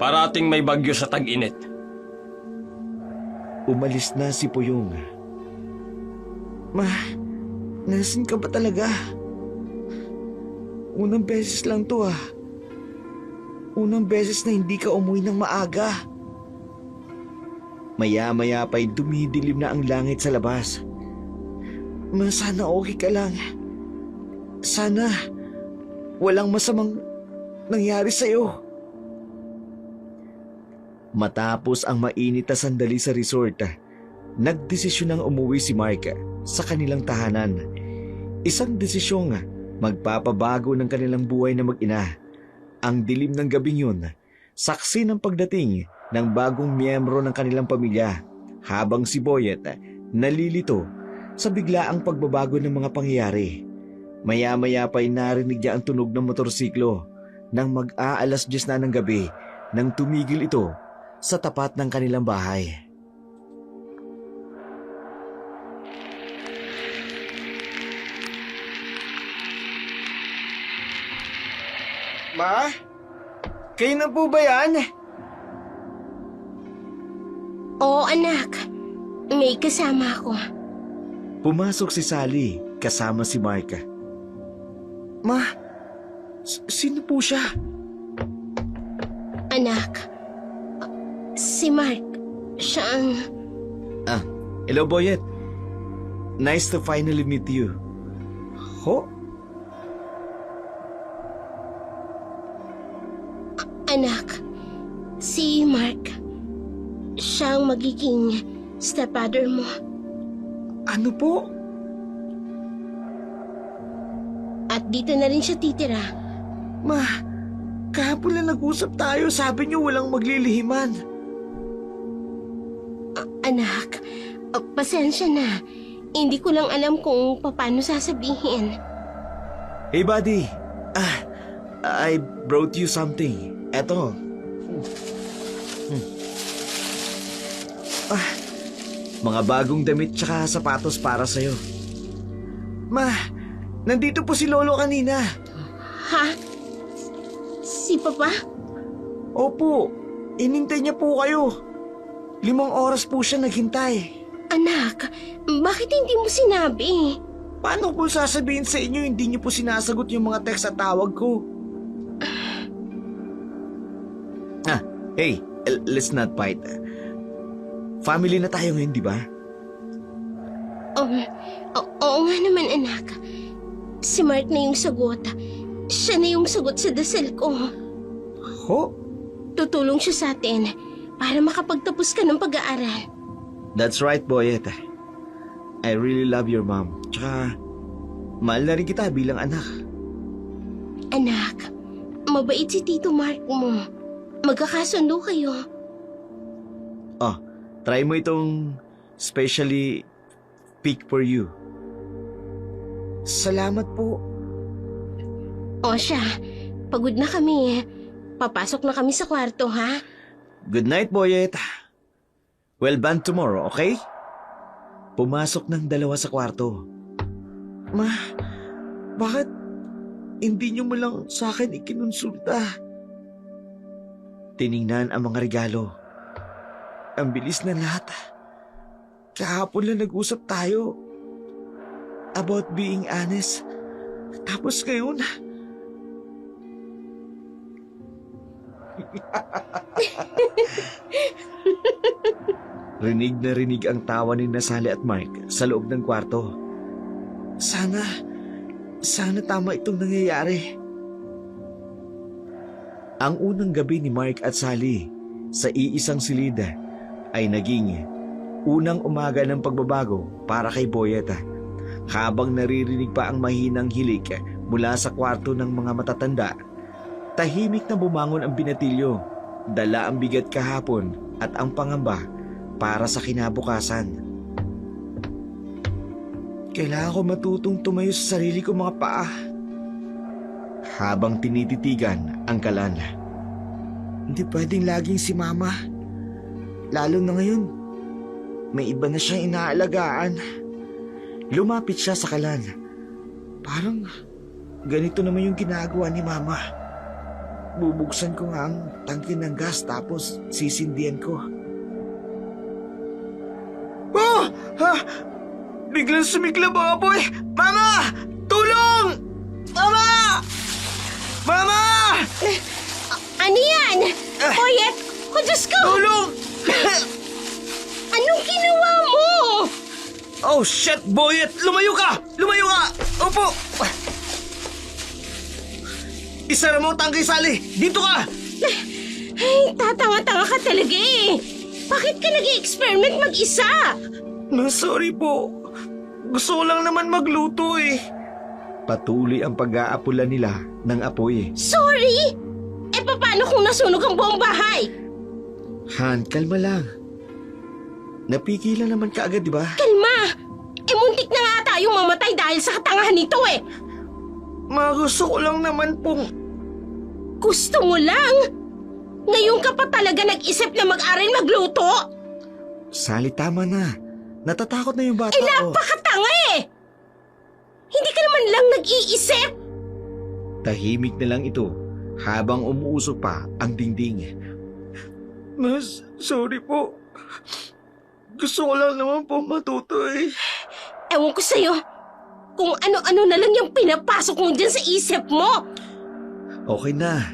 Parating may bagyo sa tag-init. Umalis na si Puyong. Ma, nasan ka ba talaga? Unang beses lang to ah. Unang beses na hindi ka umuwi ng maaga. Maya-maya pa'y dumidilim na ang langit sa labas. Ma, sana okay ka lang. Sana walang masamang nangyari sa'yo. Matapos ang mainit na sandali sa resort, nagdesisyon ng umuwi si Mark sa kanilang tahanan. Isang desisyong magpapabago ng kanilang buhay na mag-ina. Ang dilim ng gabing yun, saksi ng pagdating ng bagong miyembro ng kanilang pamilya, habang si Boyet nalilito sa biglaang pagbabago ng mga pangyayari. Maya-maya pa'y narinig niya ang tunog ng motorsiklo nang mag-aalas 10 na ng gabi nang tumigil ito sa tapat ng kanilang bahay. Ma? Kayo na po ba yan? Oo, anak. May kasama ako. Pumasok si Sally kasama si Mark. Ma, sino po siya? Anak, si Mark, siya ang... Hello, Boyet. Nice to finally meet you. Ho? Anak, si Mark, siya ang magiging stepfather mo. Ano po? At dito na rin siya titira. Ma, kahapon lang nag-usap tayo. Sabi niyo walang maglilihiman. Anak, pasensya na. Hindi ko lang alam kung paano sasabihin. Hey, buddy. I brought you something. Eto. Mga bagong damit tsaka sapatos para sa'yo. Ma, nandito po si Lolo kanina. Ha? Si Papa? Opo, inintay niya po kayo. 5 oras po siya naghintay. Anak, bakit hindi mo sinabi? Paano po sasabihin sa inyo hindi niyo po sinasagot yung mga text at tawag ko? Hey, let's not fight. Family na tayo ngayon, di ba? Oo nga naman, anak. Si Mark na yung sagot. Siya na yung sagot sa dasal ko. Ho? Tutulong siya sa atin para makapagtapos ka ng pag-aaral. That's right, Boyet. I really love your mom. Tsaka, mahal na rin kita bilang anak. Anak, mabait si Tito Mark mo. Magkakasundo kayo. Try mo itong specially pick for you. Salamat po. O siya, pagod na kami. Papasok na kami sa kwarto, ha? Good night, Boyet. Well band tomorrow, okay? Pumasok ng 2 sa kwarto. Ma, bakit hindi niyo mo lang sa akin ikinonsulta? Tiningnan ang mga regalo. Ang bilis na lahat. Kahapon lang nag-usap tayo about being honest. Tapos ngayon... Rinig na rinig ang tawa ni Sally at Mark sa loob ng kwarto. Sana tama itong nangyayari. Ang unang gabi ni Mark at Sally sa iisang silid ay naging unang umaga ng pagbabago para kay Boyet. Habang naririnig pa ang mahinang hilik mula sa kwarto ng mga matatanda, tahimik na bumangon ang binatilyo. Dala ang bigat kahapon at ang pangamba para sa kinabukasan. Kailangan ko matutong tumayo sa sarili ko mga paa. Habang tinititigan ang kalan. Hindi pwedeng laging si Mama. Lalo na ngayon, may iba na siyang inaalagaan. Lumapit siya sa kalan. Parang ganito naman yung ginagawa ni Mama. Bubuksan ko nga ang tangke ng gas tapos sisindihan ko. Oh! Ha! Biglang sumiklab ang apoy! Mama! Tulong! Mama! Mama! Ano yan? Boyet! Oh, Diyos ko! Tulong! Anong ginawa mo? Oh shit, Boyet! Lumayo ka! Lumayo ka! Opo! Isara mo ang tangkay, Sally! Dito ka! Ay, tatanga-tanga ka talaga eh. Bakit ka nag-i-experiment mag-isa? Sorry po. Gusto ko lang naman magluto eh. Patuloy ang pag-aapula nila ng apoy. Sorry? Eh, paano kung nasunog ang buong bahay? Han, kalma lang. Napigilan naman ka agad, di ba? Kalma! Eh, muntik na nga tayong mamatay dahil sa katangahan nito eh. Gusto ko lang naman pong... Gusto mo lang? Ngayon ka pa talaga nag-isip na mag-aral magluto? Sally, tama na. Natatakot na yung bata Eh, ko. napakatanga eh! Hindi ka naman lang nag-iisip! Tahimik na lang ito habang umuusok pa ang dingding. Sorry po. Gusto ko lang naman po matuto eh. Ewan ko sa'yo, kung ano-ano na lang yung pinapasok mo dyan sa isip mo. Okay na.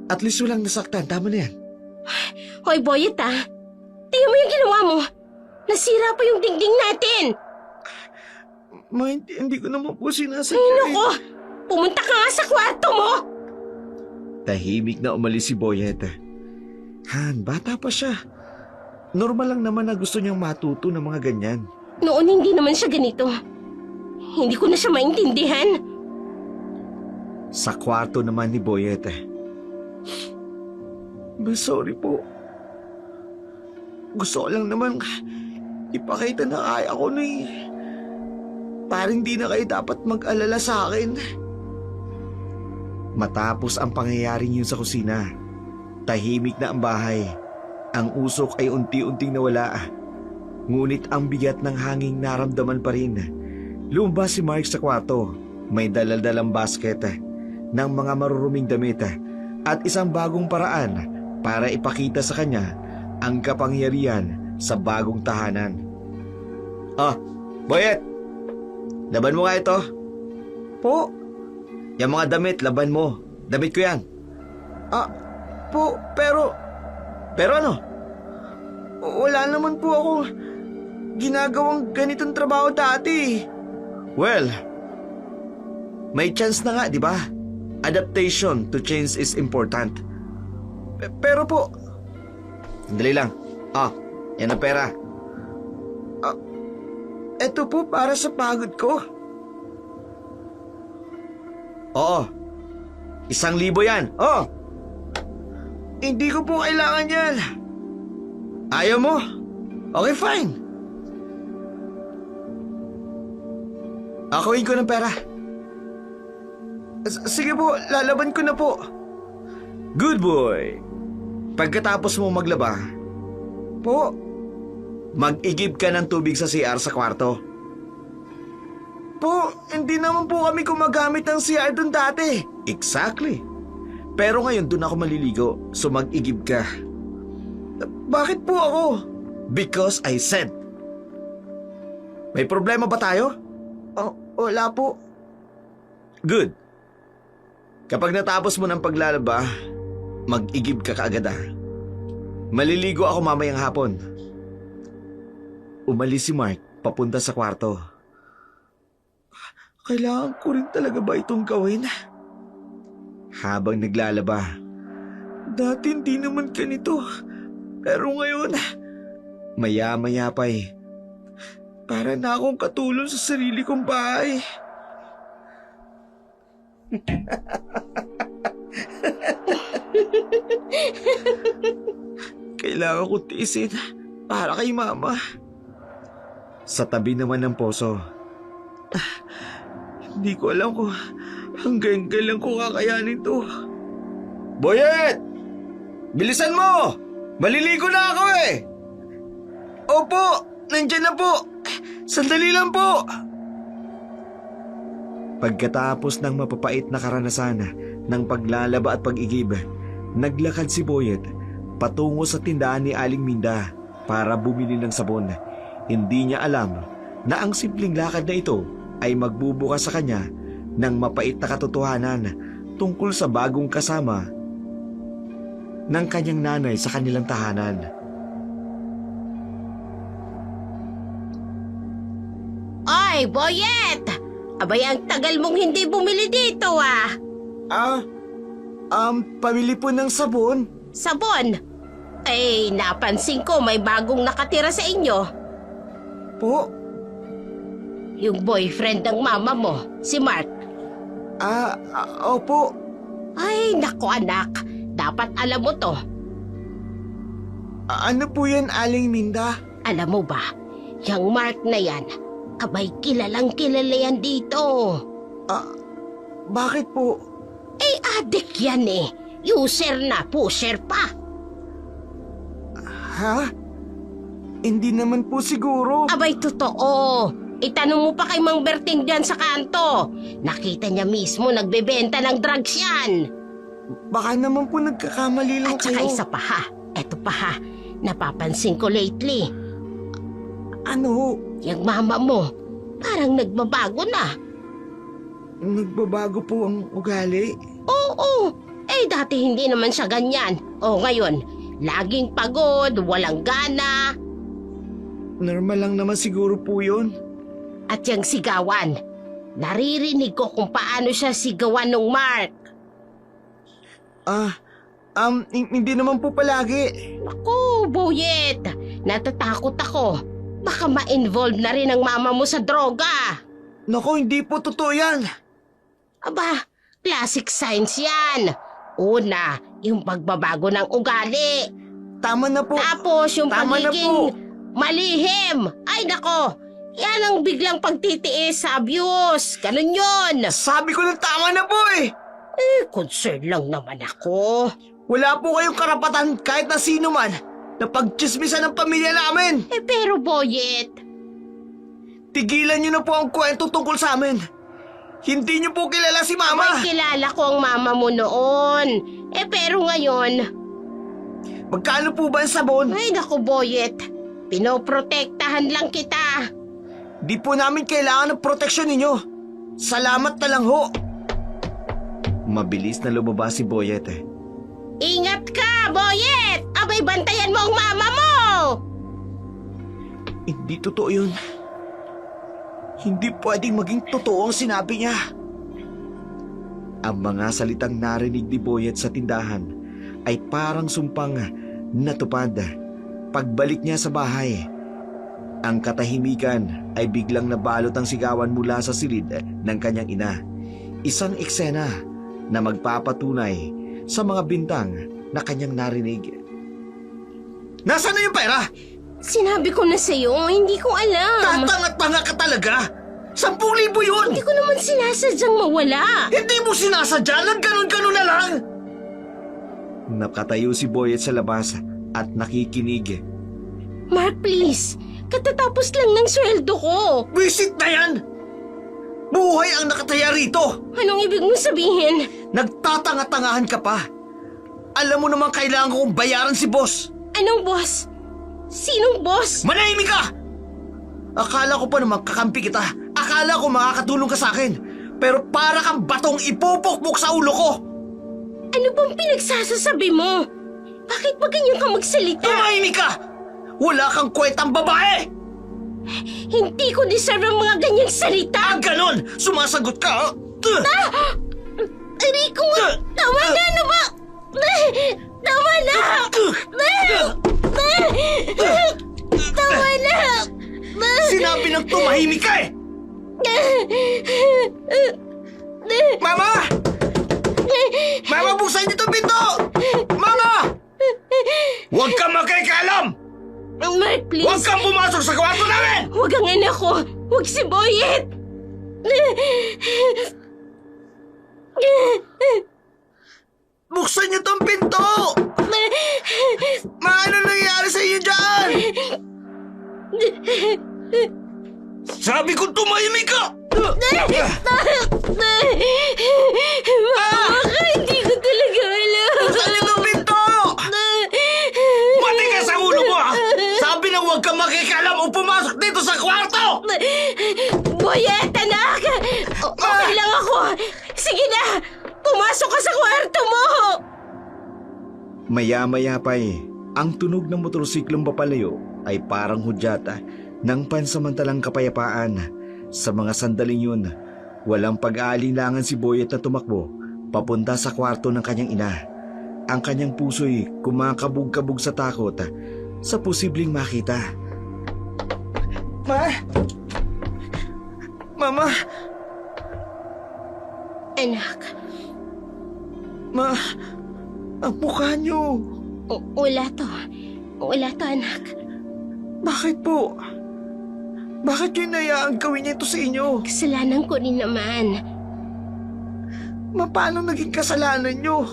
At least walang nasaktan. Tama na yan. Hoy, Boyet ah. Tingnan mo yung ginawa mo. Nasira pa yung dingding natin. Hindi ko naman po sinasadya. Ay, nako! Pumunta ka nga sa kwarto mo! Tahimik na umalis si Boyet. Han, bata pa siya. Normal lang naman na gusto niyang matuto ng mga ganyan. Noon hindi naman siya ganito. Hindi ko na siya maintindihan. Sa kwarto naman ni Boyet. Sorry po. Gusto ko lang naman ipakita na kaya ko na eh. Parang di na kayo dapat mag-alala sa akin. Matapos ang pangyayaring yun sa kusina, tahimik na ang bahay. Ang usok ay unti-unting nawala. Ngunit ang bigat ng hanging naramdaman pa rin. Lumabas si Mark sa kwarto. May daladalang basket ng mga maruruming damit at isang bagong paraan para ipakita sa kanya ang kapangyarihan sa bagong tahanan. Oh, Boyet! Laban mo nga ito. Po? Yung mga damit, laban mo. Damit ko yan. Po, pero... Pero ano? Wala naman po ako ginagawang ganitong trabaho dati. Well, may chance na nga, di ba? Adaptation to change is important. Pero po... Sandali lang. Yan ang pera. Eto po para sa pagod ko. Oo. 1,000 yan. Hindi ko po kailangan yan. Ayaw mo? Okay, fine. Akuin ko ng pera. Sige po, lalaban ko na po. Good boy. Pagkatapos mo maglaba, po, mag-igib ka ng tubig sa CR sa kwarto. Po, hindi naman po kami gumagamit ng CR doon dati. Exactly. Pero ngayon doon ako maliligo, so mag-igib ka. Bakit po ako? Because I said. May problema ba tayo? Wala po. Good. Kapag natapos mo ng paglalaba, mag-igib ka kaagad ah. Maliligo ako mamayang hapon. Umalis si Mark papunta sa kwarto. Kailangan ko rin talaga ba itong gawin? Habang naglalaba. Dati hindi naman ganito. Pero ngayon, maya-maya pa eh. Para na akong katulong sa sarili kong bahay. Kailangan ko tiisin Para kay Mama. Sa tabi naman ng poso. Hindi ko alam kung hanggang kailan ko kakayanin to. Boyet! Bilisan mo! Maliligo na ako eh! Opo, nandyan na po. Sandali lang po. Pagkatapos ng mapapait na karanasan ng paglalaba at pag-igib, naglakad si Boyet patungo sa tindahan ni Aling Minda para bumili ng sabon. Hindi niya alam na ang simpleng lakad na ito ay magbubukas sa kanya ng mapait na katotohanan tungkol sa bagong kasama ng kanyang nanay sa kanilang tahanan. Oy, Boyet! Abay, ang tagal mong hindi bumili dito ah. Pamili po ng sabon. Sabon? Eh, napansin ko may bagong nakatira sa inyo. Po? Yung boyfriend ng mama mo, si Mark. Opo. Ay, naku anak. Dapat alam mo to. Ano po yan, Aling Minda? Alam mo ba, yung Mark na yan, abay kilalang kilala yan dito. Bakit po? Eh, adik yan eh. User na, pusher pa. Ha? Hindi naman po siguro. Abay, totoo. Itanong mo pa kay Mang Berting dyan sa kanto. Nakita niya mismo nagbebenta ng drugs yan. Baka naman po nagkakamali lang At saka kayo. isa pa ha. Eto pa ha. Napapansin ko lately. Ano? Yung mama mo, parang nagbabago na. Nagbabago po ang ugali? Oo. Eh, dati hindi naman siya ganyan. O ngayon, laging pagod, walang gana. Normal lang naman siguro po yun. At yung sigawan, naririnig ko kung paano siya sigawan ng Mark. Hindi naman po palagi. Ako, Boyet, natatakot ako. Baka ma-involve na rin ang mama mo sa droga. Naku, hindi po totoo yan. Aba, classic signs yan. Una, yung pagbabago ng ugali. Tama na po. Tapos yung Tama na pagiging po. malihim. Ay nako, yan ang biglang pagtitiis sa abuse. Ganun yun. Sabi ko na tama na po eh. Eh, concern lang naman ako. Wala po kayong karapatan kahit na sino man na pagtsismisan ng pamilya namin. Eh pero Boyet, Tigilan niyo na po ang kwento tungkol sa amin. Hindi niyo po kilala si Mama. kilala ko ang mama mo noon. Eh pero ngayon, Magkano po ba ang sabon? ay naku Boyet, pinoprotektahan lang kita. Di po namin kailangan ng proteksyon ninyo. Salamat na lang ho. Mabilis na lumabas si Boyet eh. Ingat ka, Boyet! Abay, bantayan mo ang mama mo! Hindi totoo yun. Hindi pwedeng maging totoo ang sinabi niya. Ang mga salitang narinig ni Boyet sa tindahan ay parang sumpang natupad. Pagbalik niya sa bahay, ang katahimikan ay biglang nabalot ang sigawan mula sa silid ng kanyang ina. Isang eksena na magpapatunay sa mga bintang na kanyang narinig. Nasaan na yung pera? Sinabi ko na sa'yo, hindi ko alam. Tatanga-tanga ka talaga! 10,000 yun! Hindi ko naman sinasadyang mawala. Hindi mo sinasadya, nagganon-ganon na lang! Nakatayo si Boyet sa labas at nakikinig. Mark, please. Katatapos lang ng sweldo ko. Visit na yan! Buhay ang nakataya rito! Anong ibig mong sabihin? Nagtatanga-tangahan ka pa! Alam mo naman kailangan kong bayaran si boss! Anong boss? Sinong boss? Manahimik ka! Akala ko pa naman kakampi kita. Akala ko makakatulong ka sa akin. Pero para kang batong ipupukpok sa ulo ko! Ano bang pinagsasasabi mo? Bakit ba ganyan ka magsalita? Tumahimik ka! Wala kang kwentang babae! Hindi ko deserve ang mga ganyang salita. Ganon! Sumasagot ka! Rico, tama na ano ba? Tama na! Tama na! Sinabi ng tumahimik ka eh! Mama! Mama, buksan niyo itong pinto! Mama! Huwag kang makikaalam! Mark, please. Huwag kang pumasok sa kwarto namin! Huwag ang anak ko. Huwag si Boyet. Buksan niyo tong pinto! Ano nangyayari sa iyo dyan? Sabi ko tumahimik ka! Baka hindi ko talaga alam. Buksan niyo tong pinto! Mati ka sa ulo mo ha! Sabi na huwag kang makikialam o pumasok dito sa kwarto! Boyet, anak! Okay lang ako. Sige na! Pumasok ka sa kwarto mo! Maya-maya pa ang tunog ng motorsiklong papalayo ay parang hudyata ng pansamantalang kapayapaan. Sa mga sandaling yun, walang pag-aalinlangan si Boyet na tumakbo papunta sa kwarto ng kanyang ina. Ang kanyang puso'y kumakabog-kabog sa takot sa posibleng makita. Mama! Anak, Ang mukha niyo! wala to. Wala to, anak. Bakit po? Bakit niyo inayaang gawin niya ito sa inyo? Kasalanan ko rin naman. Paano naging kasalanan niyo?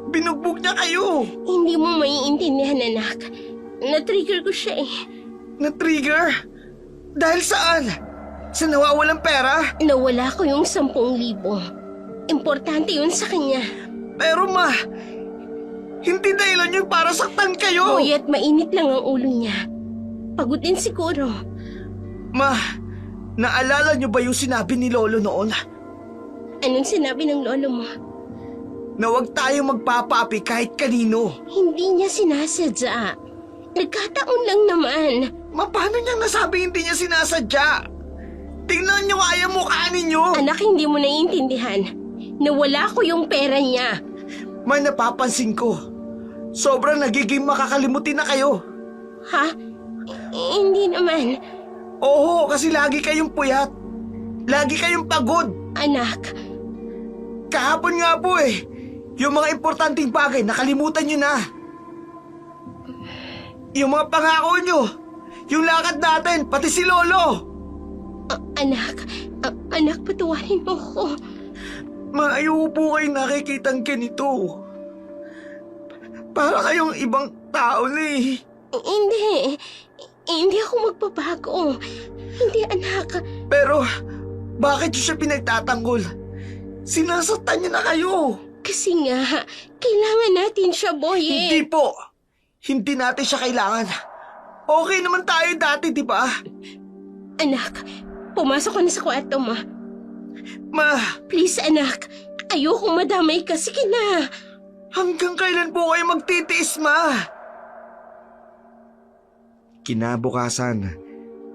Binugbog niya kayo! Hindi mo maiintindihan, anak. Na-trigger ko siya eh. Na-trigger? Dahil saan? Sa nawawalang pera? Nawala ko yung 10,000. Importante yun sa kanya. Pero ma, hindi dahilan yun para saktan kayo! Boyet, mainit lang ang ulo niya. Pagod din siguro. Ma, naalala niyo ba yung sinabi ni Lolo noon? Anong sinabi ng lolo mo? Na huwag tayo magpapapi kahit kanino. Hindi niya sinasadya. Nagkataon lang naman. Ma, paano niyang nasabi hindi niya sinasadya? Tingnan niyo nga yung mukha ninyo! Anak, hindi mo naiintindihan. Nawala ko yung pera niya. Ma, napapansin ko. Sobrang nagiging makakalimutin na kayo. Ha? Hindi naman. Oo, kasi lagi kayong puyat. Lagi kayong pagod. Anak, Kahapon nga po yung mga importanteng bagay nakalimutan nyo na. Yung mga pangako nyo, yung lakad natin, pati si Lolo. anak, patawarin mo ko. Ayaw po kayo nakikitang ganito. Para kayong ibang tao na eh. Hindi ako magbabago. Hindi, anak. Pero, bakit nyo siya pinagtatanggol? Sinasaktan niya na kayo. Kasi nga, kailangan natin siya, Boyet. Hindi po. Hindi natin siya kailangan. Okay naman tayo dati, di ba? Anak, pumasok ka na sa kwarto mo. Ma, Please, anak. Ayokong madamay ka. Sige na. hanggang kailan po kayo magtitiis, ma? Kinabukasan,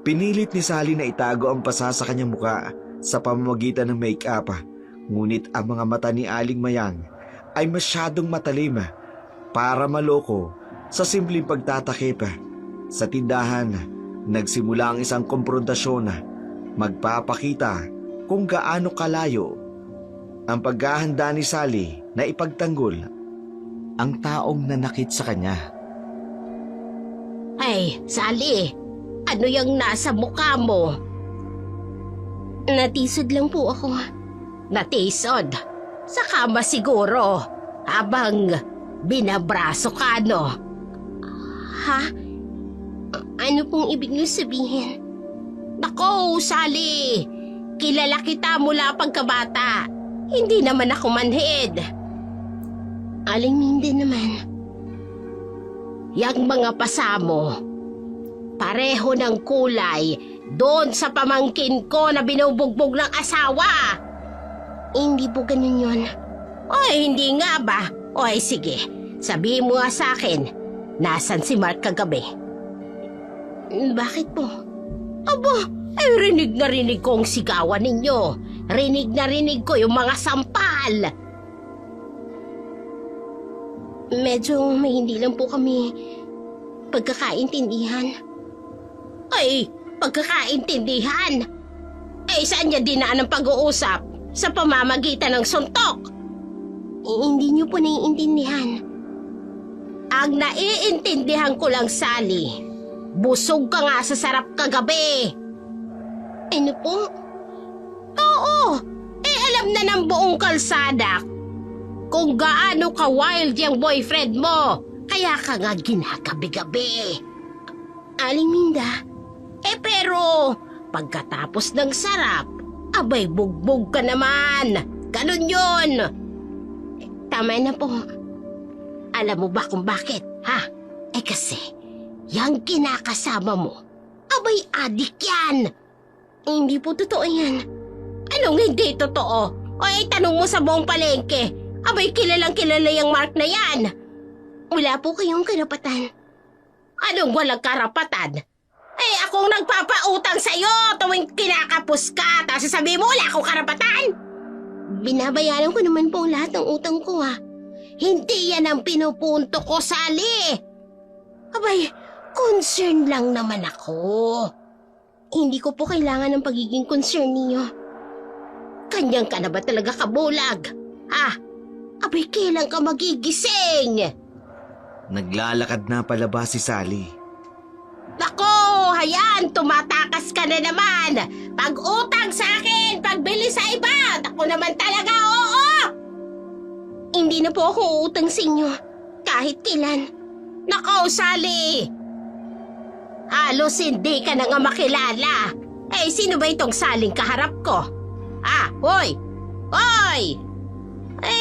pinilit ni Sally na itago ang pasa sa kanyang muka sa pamamagitan ng make-up. Ngunit ang mga mata ni Aling Mayang ay masyadong matalim para maloko sa simpleng pagtatakip. Sa tindahan, nagsimula ang isang komprontasyon. Magpapakita kung gaano kalayo ang paghahanda ni Sally na ipagtanggol ang taong nanakit sa kanya. Ay, Sally, ano yung nasa mukha mo? Natisod lang po ako. Natisod? Sa kama siguro, habang binabraso ka, no? Ha? Ano pong ibig niyo sabihin? Nako, Sally! Kilala kita mula pagkabata. Hindi naman ako manhid. Aling Mindy naman. Yang mga pasamo, pareho ng kulay doon sa pamangkin ko na binubugbog ng asawa. Hindi po ganun yun. Oy, hindi nga ba? Oy, sige. Sabihin mo nga sa akin, nasan si Mark kagabi? Bakit po? Aba, ay rinig na rinig ko ang sigawan ninyo. Rinig na rinig ko yung mga sampal. Medyo may hindi lang po kami pagkakaintindihan. Ay, pagkakaintindihan? Eh, saan niya dinaan ang pag-uusap? Sa pamamagitan ng suntok? Hindi niyo po naiintindihan. Ang naiintindihan ko lang, Sally, Busog ka nga sa sarap kagabi. Ano po? Oo, alam na ng buong kalsada kung gaano ka-wild yung boyfriend mo. Kaya ka nga ginagabi-gabi. Aling Minda, pero pagkatapos ng sarap, abay bugbog ka naman. Ganon yun. Tama na po. Alam mo ba kung bakit, ha? Kasi, yung kinakasama mo, abay adik yan. Hindi po totoo yan. Anong hindi totoo? Tanong mo sa buong palengke. Abay kilalang kilala yung Mark na yan. Wala po kayong karapatan. Anong walang karapatan? Akong nagpapautang sa'yo tuwing kinakapos ka, tapos sasabihin mo wala akong karapatan? Binabayaran ko naman po ang lahat ng utang ko, ha. Hindi yan ang pinupunto ko, Sally. Abay, concern lang naman ako. Hindi ko po kailangan ng pagiging concern niyo. Kanyang ka na ba talaga kabulag? Abay, kailan ka magigising? Naglalakad na palabas si Sally. Nako, hayan, tumatakas ka na naman. Pag-utang sa akin, pagbili sa iba, ako naman talaga, oo. Hindi na po ako uutang sa inyo, kahit kailan. Nako, Sally. Halos hindi ka na nga makilala. Sino ba itong Saling kaharap ko? Hoy! Hoy!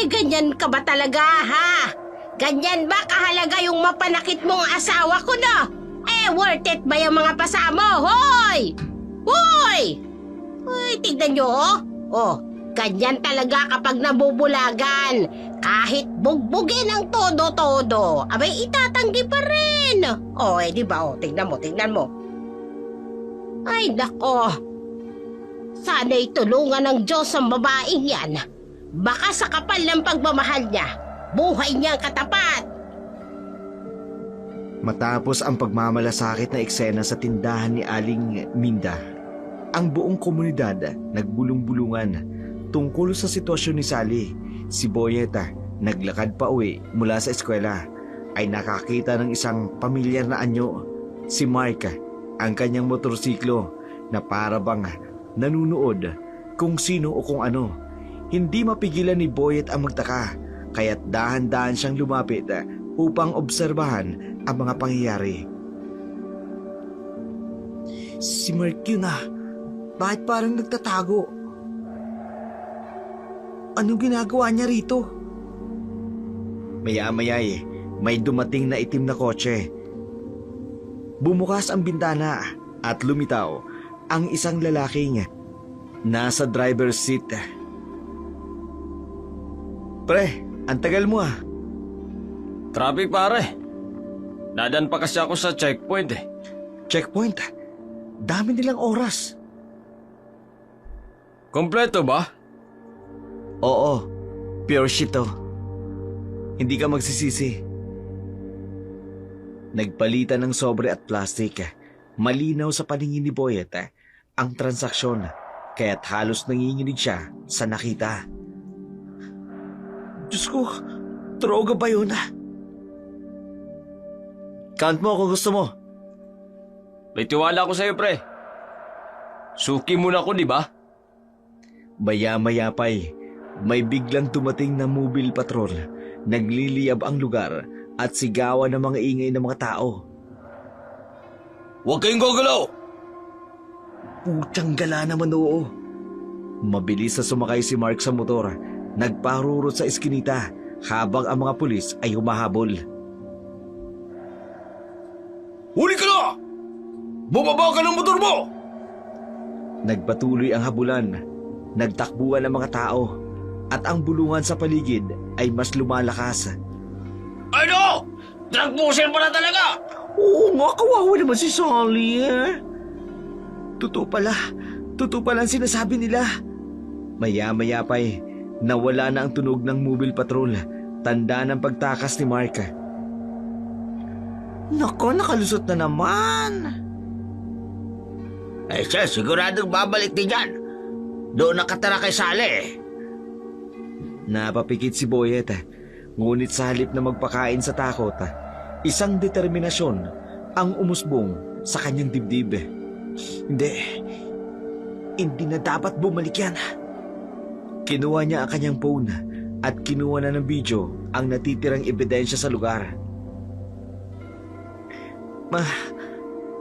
Ganyan ka ba talaga, ha? Ganyan ba kahalaga yung mapanakit mong asawa ko, no? Worth it ba yung mga pasamo? Hoy! Hoy! Tignan nyo, ganyan talaga kapag nabubulagan. Kahit bugbugin ang todo-todo, abay itatanggi pa rin. Di ba? Tignan mo. Ay, nako. Sana'y tulungan ng Diyos ang babaeng yan. Baka sa kapal ng pagmamahal niya, buhay niyang katapat. Matapos ang pagmamalasakit na eksena sa tindahan ni Aling Minda, ang buong komunidad nagbulong-bulungan tungkol sa sitwasyon ni Sally. Si Boyeta, naglakad pa uwi mula sa eskwela, ay nakakita ng isang pamilyar na anyo. Si Mark, ang kanyang motorsiklo na para bang nanunood kung sino o kung ano. Hindi mapigilan ni Boyet ang magtaka, kaya't dahan-dahan siyang lumapit upang obserbahan ang mga pangyayari. Si Mark yun bakit parang nagtatago? Anong ginagawa niya rito? Maya-maya may dumating na itim na kotse. Bumukas ang bintana at lumitaw ang isang lalaking nasa driver's seat. Pre, ang tagal mo Traffic pare. Nadan pa kasi ako sa checkpoint Checkpoint? Dami nilang oras. Kompleto ba? Oo, pure shit to. Hindi ka magsisisi. Nagpalitan ng sobre at plastic. Malinaw sa paningin ni Boyet ang transaksyon, kaya't halos nanginginig siya sa nakita. Diyos ko, droga ba yun? Count mo kung gusto mo. May tiwala ako sa'yo, pre. Suki muna ako, di ba? Maya-maya pa'y may biglang dumating na mobile patrol. Nagliliyab ang lugar at sigawan ng mga ingay ng mga tao. Huwag kayong gagalaw! Putang gala naman, oo. Mabilis na sumakay si Mark sa motor. Nagparurot sa eskinita habang ang mga pulis ay humahabol. Huli ka na! Bumaba ka ng motor mo! Nagpatuloy ang habulan. Nagtakbuhan ang mga tao at ang bulungan sa paligid ay mas lumalakas. Ano? Drug pusher pa na talaga! Oo nga, kawawa naman si Sally Totoo pala ang sinasabi nila. Maya-maya pa'y nawala na ang tunog ng mobile patrol. Tanda ng pagtakas ni Mark. Nako, nakalusot na naman. Siya, siguradong babalik din yan. Doon nakatara kay Sally. Napapikit si Boyet. Ngunit sa halip na magpakain sa takot, isang determinasyon ang umusbong sa kanyang dibdib. Hindi na dapat bumalik yan. Kinuha niya ang kanyang phone at kinuha na ng video ang natitirang ebidensya sa lugar.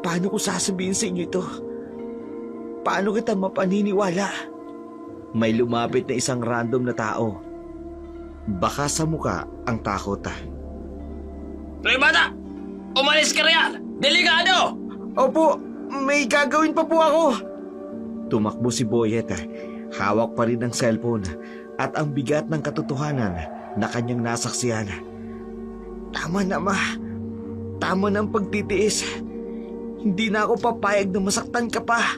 Paano ko sasabihin sa inyo ito? Paano kita mapaniniwala? May lumapit na isang random na tao. Baka sa muka ang takot. Hoy bata! Umalis ka riyan! Delikado! Opo, may gagawin pa po ako. Tumakbo si Boyet. Hawak pa rin ang cellphone at ang bigat ng katotohanan na kanyang nasaksihan. Tama na, Ma. Tama na ang pagtitiis. Hindi na ako papayag na masaktan ka pa.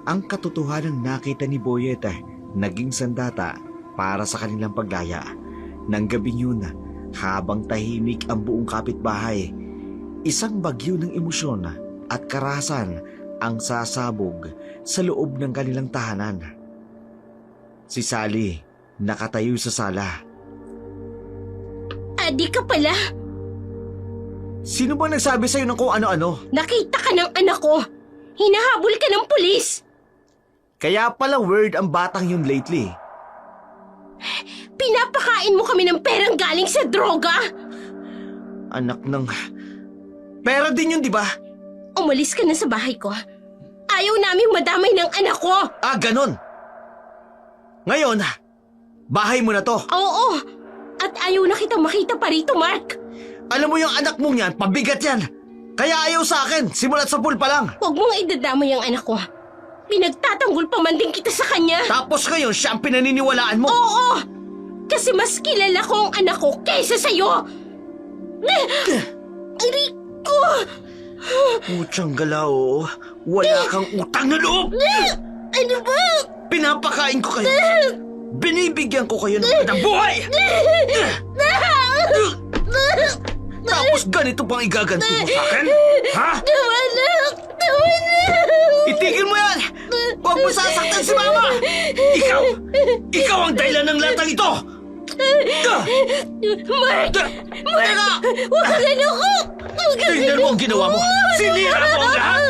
Ang katotohanan nakita ni Boyet naging sandata para sa kanilang paglaya. Nang gabing yun, habang tahimik ang buong kapitbahay, isang bagyo ng emosyon at karahasan ang sasabog sa loob ng kanilang tahanan. Si Sally nakatayo sa sala. Adi ka pala. Sino ba nagsabi sa'yo ng kung ano-ano? Nakita ka ng anak ko. Hinahabol ka ng pulis. Kaya pala word ang batang yun lately. Pinapakain mo kami ng perang galing sa droga. Anak ng... Pera din yun, di ba? Umalis ka na sa bahay ko. Ayaw naming madamay ng anak ko. Ganon. Ngayon, bahay mo na to. Oo. At ayaw na kitang makita pa rito, Mark. Alam mo yung anak mong yan, pabigat yan. Kaya ayaw sa akin, simulat sa pool pa lang. Huwag mong idadamay ang anak ko. Pinagtatanggol pa man din kita sa kanya. Tapos ngayon, siya ang pinaniniwalaan mo. Oo! Kasi mas kilala ko ang anak ko kaysa sa'yo. Aray ko! Putsang galaw, wala kang utang na loob. Ano ba? Pinapakain ko kayo. Binibigyan ko kayo ng magandang buhay. Tapos ganito pang igaganti mo sa akin? Ha? Tama na! Itigil mo yan! Huwag mo sasaktan si Mama! Ikaw ang dahilan ng lahat ng ito! Mark! Mark! Huwag ka ganoko! Tingnan mo ang ginawa mo! Sinira mo ang lahat!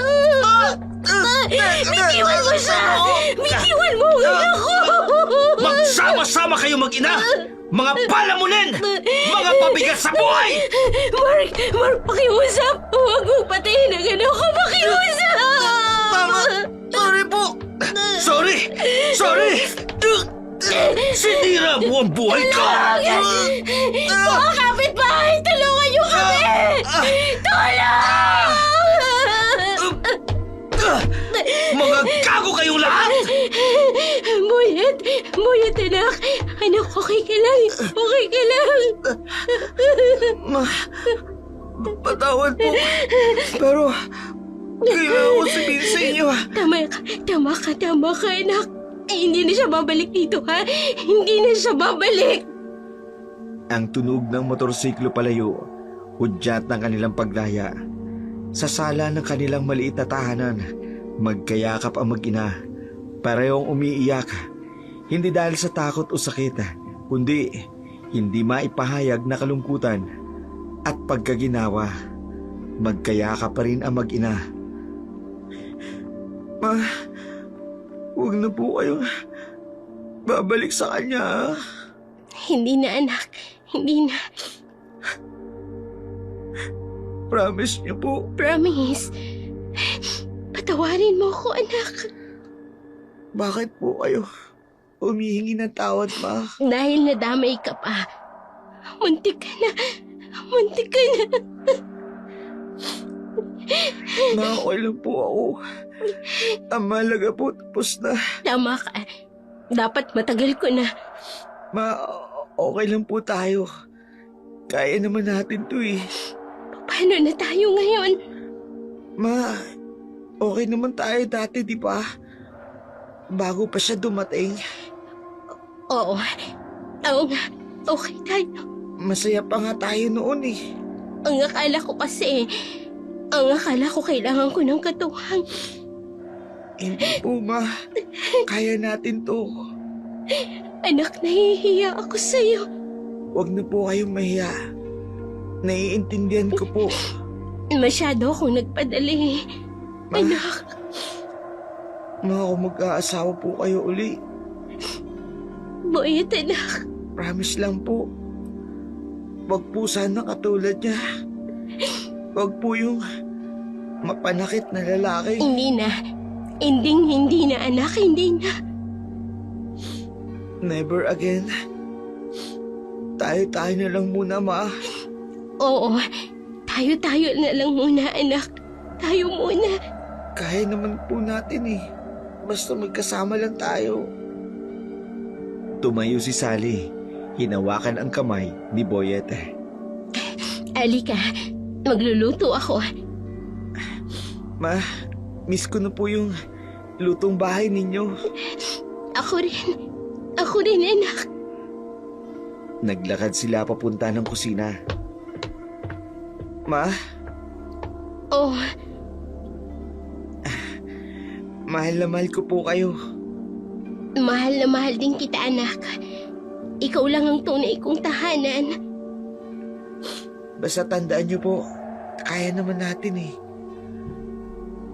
Bitiwan mo siya! Bitiwan mo ang anak ko! Magsama-sama kayo mag-ina! Mga palamunin! Mga pabigat sa buhay! Mark, pakiusap! Huwag mong patayin ang anak ko! Pakiusap! Mama! Sorry po! Sorry! Sinira mo ang buhay ko! Mga kapitbahay, tulungan niyo kami! Tulong! Mga gago kayong lahat! Boyet anak! Anak, okay ka lang! Okay ka lang! Ma, patawad po. Pero, kailangan ko sabihin sa inyo. Tama ka, anak. Hindi na siya babalik dito, ha? Hindi na siya babalik! Ang tunog ng motorsiklo palayo, hudyat ng kanilang paglaya. Sa sala ng kanilang maliit na tahanan, magkayakap ang mag-ina. Parehong umiiyak. Hindi dahil sa takot o sakit, kundi hindi maipahayag na kalungkutan at pagkaginawa. Magkayakap pa rin ang mag-ina. Ma, huwag na po kayong babalik sa kanya. Hindi na, anak. Hindi na. Promise niyo po. Promise. Patawarin mo ako, anak. Bakit po kayo humihingi ng tawad, Ma? Dahil nadamay ka pa. Muntik ka na. Muntik ka na. Ma, okay lang po ako. Ang mahalaga po, tapos na. Tama ka. Dapat matagal ko na. Ma, okay lang po tayo. Kaya naman natin to eh. Paano na tayo ngayon? Ma, okay naman tayo dati, di ba? Bago pa siya dumating. Oo. Oo nga. Okay tayo. Masaya pa nga tayo noon eh. Ang akala ko kailangan ko ng katuwang. Hindi po, Ma. Kaya natin to. Anak, nahihiya ako sa'yo. Huwag na po kayong mahiya. Naiintindihan ko po. Masyado akong nagpadali. Anak, Mga kung mag-aasawa po kayo uli. Boyet anak. Promise lang po. Wag po sana katulad niya. Wag po yung mapanakit na lalaki. Hindi na. Hindi na anak, hindi na. Never again. Tayo-tayo na lang muna, Ma. Oo, tayo na lang muna anak. Tayo muna. Kaya naman po natin eh. Basta magkasama lang tayo. Tumayo si Sally. Hinawakan ang kamay ni Boyet. Alika, magluluto ako. Ma, miss ko na po yung lutong bahay ninyo. Ako rin anak. Naglakad sila papunta ng kusina. Ma, Oh, mahal na mahal ko po kayo. mahal na mahal din kita anak. Ikaw lang ang tunay kong tahanan. Basta tandaan niyo po, kaya naman natin eh.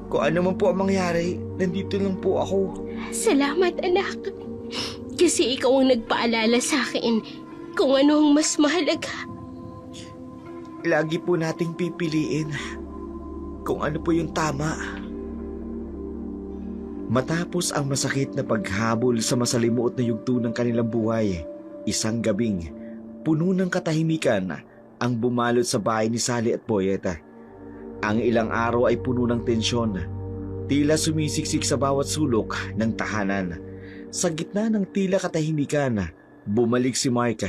Kung ano man po ang mangyari, nandito lang po ako. Salamat anak. Kasi ikaw ang nagpaalala sa akin kung ano ang mas mahalaga. Lagi po nating pipiliin kung ano po yung tama. Matapos ang masakit na paghabol sa masalimuot na yugto ng kanilang buhay, isang gabing puno ng katahimikan ang bumalot sa bahay ni Sally at Boyet. Ang ilang araw ay puno ng tensyon. Tila sumisiksik sa bawat sulok ng tahanan. Sa gitna ng tila katahimikan, bumalik si Mark.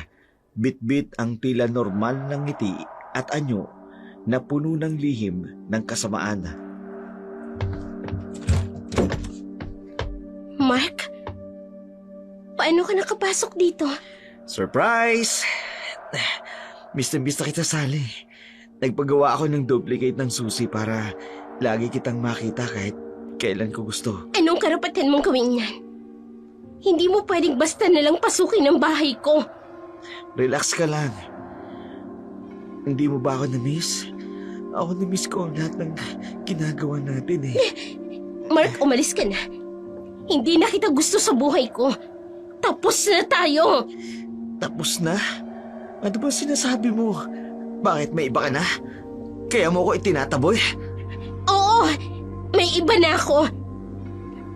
Bit-bit ang tila normal ng ngiti at anyo na puno ng lihim ng kasamaan. Mark, paano ka nakapasok dito? Surprise! Miss na kita, Sally. Nagpagawa ako ng duplicate ng susi para lagi kitang makita kahit kailan ko gusto. Anong karapatan mong gawin yan? Hindi mo pwedeng basta nalang pasukin ang bahay ko. Relax ka lang. Hindi mo ba ako na-miss? Ako na-miss ko ang lahat ng ginagawa natin eh. Mark, umalis ka na. Hindi na kita gusto sa buhay ko. Tapos na tayo. Tapos na? Ano ba sinasabi mo? Bakit may iba ka na? Kaya mo ko itinataboy? Oo, may iba na ako.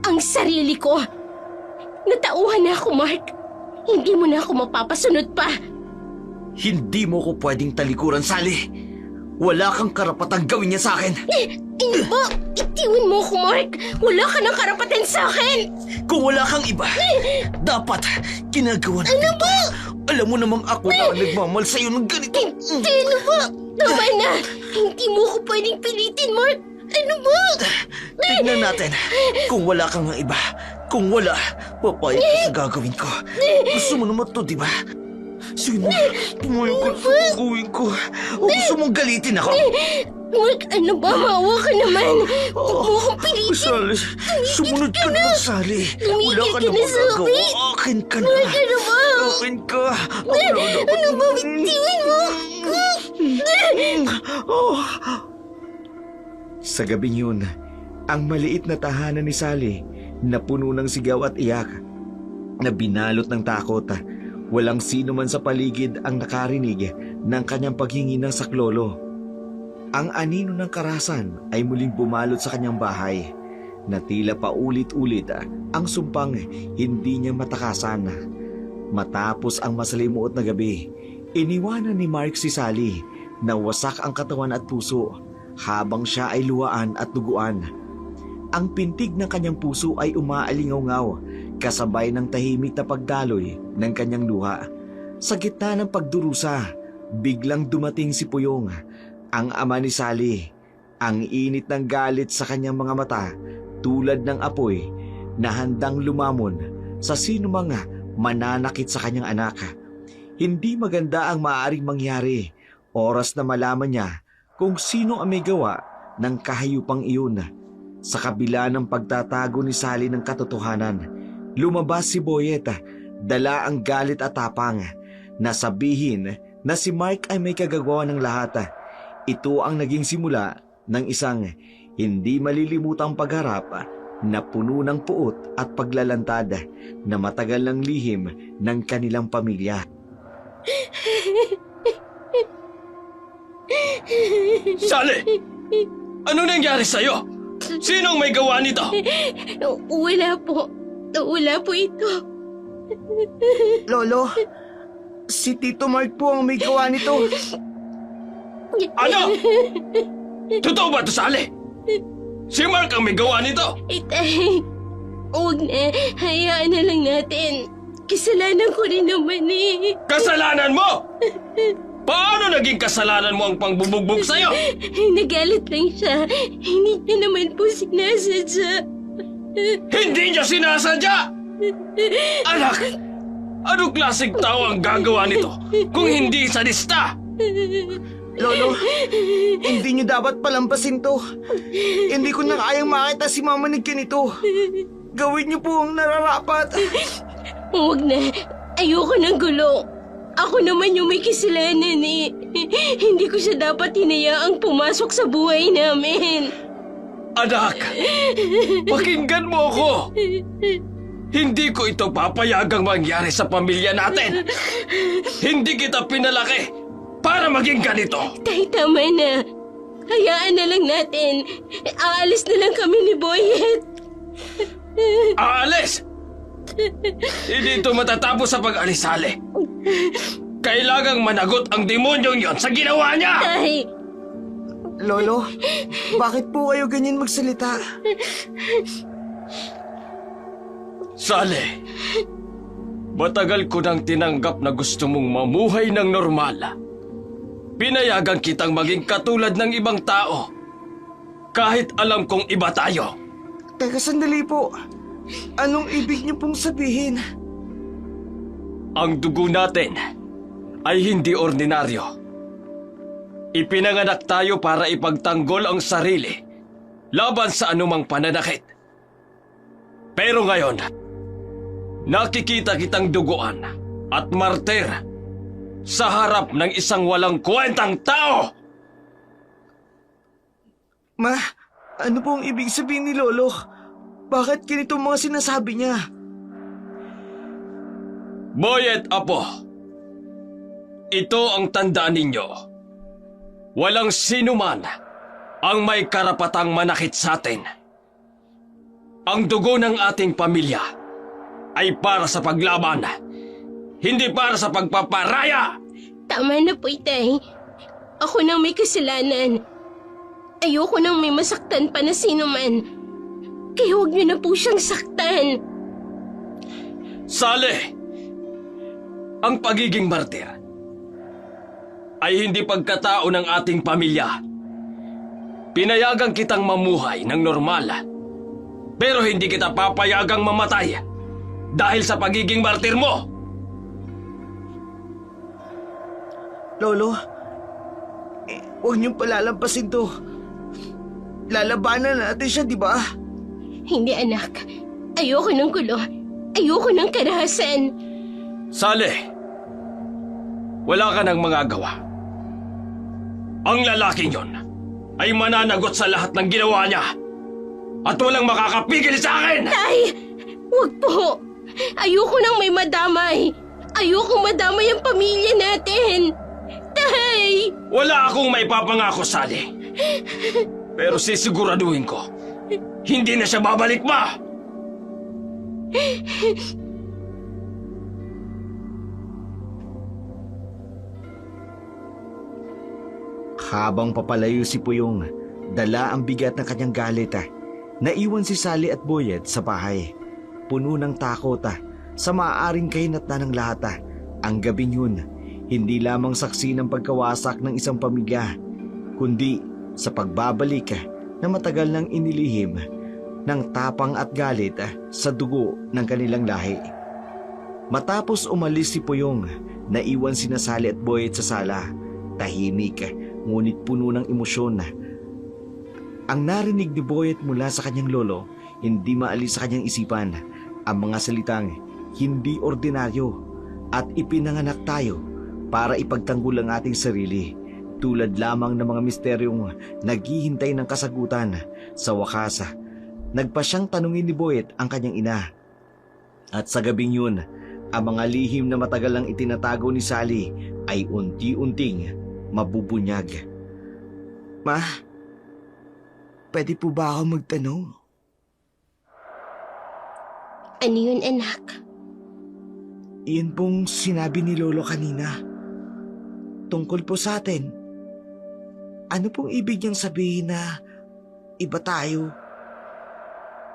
Ang sarili ko. Natauhan na ako, Mark. Hindi mo na ako mapapasunod pa. Hindi mo ko pwedeng talikuran, Sally. Wala kang karapatang gawin niya sa akin. Hindi ba? Itiwan mo ako, Mark. Wala ka ng karapatan sa akin. Kung wala kang iba, dapat ginagawa natin Ano ba? Alam mo namang ako na ang nagmamahal sa'yo ng ganito. Hindi, ano ba? Tama na. Hindi mo ako pwedeng pilitin, Mark. Ano ba? Tignan natin kung wala kang nga iba. Kung wala, papayag ka sa gagawin ko. Gusto mo naman to, di ba? Sige na, pumayag ka sa gagawin ko. O gusto mong galitin ako? Mark, ano ba? Maawa ka naman. Huwag mo akong pilitin. Sally, sumunod ka na, Sally. Wala ka Tumigil na ka na, magagawa. Sally. Akin ka na. Mark, ano ba? Akin ka. Ano ba? Bitiwan mo. Oh. Sa gabing yun, ang maliit na tahanan ni Sally na puno ng sigaw at iyak na binalot ng takot. Walang sino man sa paligid ang nakarinig ng kanyang paghingi ng saklolo. Ang anino ng karasan ay muling bumalot sa kanyang bahay na tila paulit-ulit ang sumpang hindi niya matakasan. Matapos ang masalimuot na gabi, iniwanan ni Mark si Sally na wasak ang katawan at puso habang siya ay luhaan at duguan. Ang pintig ng kanyang puso ay umaalingaw-ngaw kasabay ng tahimik na pagdaloy ng kanyang luha. Sa gitna ng pagdurusa, biglang dumating si Puyong, ang ama ni Sally. Ang init ng galit sa kanyang mga mata tulad ng apoy na handang lumamon sa sino mga mananakit sa kanyang anak. Hindi maganda ang maaaring mangyari oras na malaman niya kung sino ang may gawa ng kahayupang iyon. Sa kabila ng pagtatago ni Sally ng katotohanan, lumabas si Boyet, dala ang galit at tapang, na sabihin na si Mark ay may kagagawa ng lahat. Ito ang naging simula ng isang hindi malilimutang pagharap na puno ng puot at paglalantad na matagal ng lihim ng kanilang pamilya. Sally! Ano nangyari sa'yo? Sinong may gawa nito? Wala po. Wala po ito. Lolo, si Tito Mark po ang may gawa nito. Ano? Totoo ba ito, Sally? Si Mark ang may gawa nito? Itay, huwag na. Hayaan na lang natin. Kasalanan ko rin naman eh. Kasalanan mo! Paano naging kasalanan mo ang pangbubugbog sa'yo? Nagalit lang siya. Hindi niya naman po sinasadya. Hindi niya sinasadya! Anak! Anong klaseng tao ang gagawa nito kung hindi sadista? Lolo, hindi niyo dapat palampasin to. Hindi ko na kayang makita si Mama ng ganito. Gawin niyo po ang nararapat. Huwag na. Ayoko ng gulo. Ako naman yung may kasalanan eh. Hindi ko siya dapat hinayaang pumasok sa buhay namin. Anak! Pakinggan mo ako! Hindi ko ito papayagang mangyari sa pamilya natin! Hindi kita pinalaki para maging ganito! Tay, tama na. Hayaan na lang natin. Aalis na lang kami ni Boyet. Aalis! Hindi ito matatapos sa pag-alis, Sally. Kailangang managot ang demonyong yon sa ginawa niya! Tay, Lolo, bakit po kayo ganyan magsalita? Sally, matagal ko nang tinanggap na gusto mong mamuhay ng normal. Pinayagan kitang maging katulad ng ibang tao. Kahit alam kong iba tayo. Teka, sandali po. Anong ibig niyo pong sabihin? Ang dugo natin ay hindi ordinaryo. Ipinanganak tayo para ipagtanggol ang sarili laban sa anumang pananakit. Pero ngayon, nakikita kitang duguan at martir sa harap ng isang walang kwentang tao! Ma, ano pong ibig sabihin ni Lolo? Bakit ganito mga sinasabi niya? Boyet Apo, ito ang tandaan ninyo. Walang sino man ang may karapatang manakit sa atin. Ang dugo ng ating pamilya ay para sa paglaban, hindi para sa pagpaparaya! tama na po, Itay. Ako nang may kasalanan. Ayoko nang may masaktan pa na sino man. Kaya huwag niyo na po siyang saktan. Sally, ang pagiging martir ay hindi pagkatao ng ating pamilya. Pinayagan kitang mamuhay ng normal, pero hindi kita papayagang mamatay dahil sa pagiging martir mo. Lolo, huwag niyong palalampasin to. Lalabanan natin siya, di ba? Hindi, anak. Ayoko ng gulo. Ayoko ng karahasan. Sally, wala ka nang magagawa. Ang lalaking yon ay mananagot sa lahat ng ginawa niya at walang makakapigil sa akin! Tay! Huwag po! Ayoko nang may madamay. Ayoko madamay ang pamilya natin. Tay! Wala akong may papangako, Sally. Pero sisiguraduhin ko, hindi na siya babalik pa! Habang papalayo si Puyong, dala ang bigat ng kanyang galit. Naiwan si Sally at Boyet sa bahay. Puno ng takot sa maaaring kahinatnan ng lahat. Ang gabing yun, hindi lamang saksi ng pagkawasak ng isang pamilya, kundi sa pagbabalik na matagal nang inilihim ng tapang at galit sa dugo ng kanilang lahi. Matapos umalis si Puyong, naiwan sina Sally at Boyet sa sala. Tahimik, ngunit puno ng emosyon. Ang narinig ni Boyet mula sa kanyang lolo, hindi maalis sa kanyang isipan ang mga salitang hindi ordinaryo at ipinanganak tayo para ipagtanggol ang ating sarili. tulad lamang ng mga misteryong naghihintay ng kasagutan. Sa wakas, nagpa siyang tanungin ni Boyet ang kanyang ina. At sa gabing yun, ang mga lihim na matagal lang itinatago ni Sally ay unti-unting mabubunyag. Ma, pwede po ba ako magtanong? Ano yun, anak? Iyon pong sinabi ni Lolo kanina. Tungkol po sa atin. Ano pong ibig niyang sabihin na iba tayo?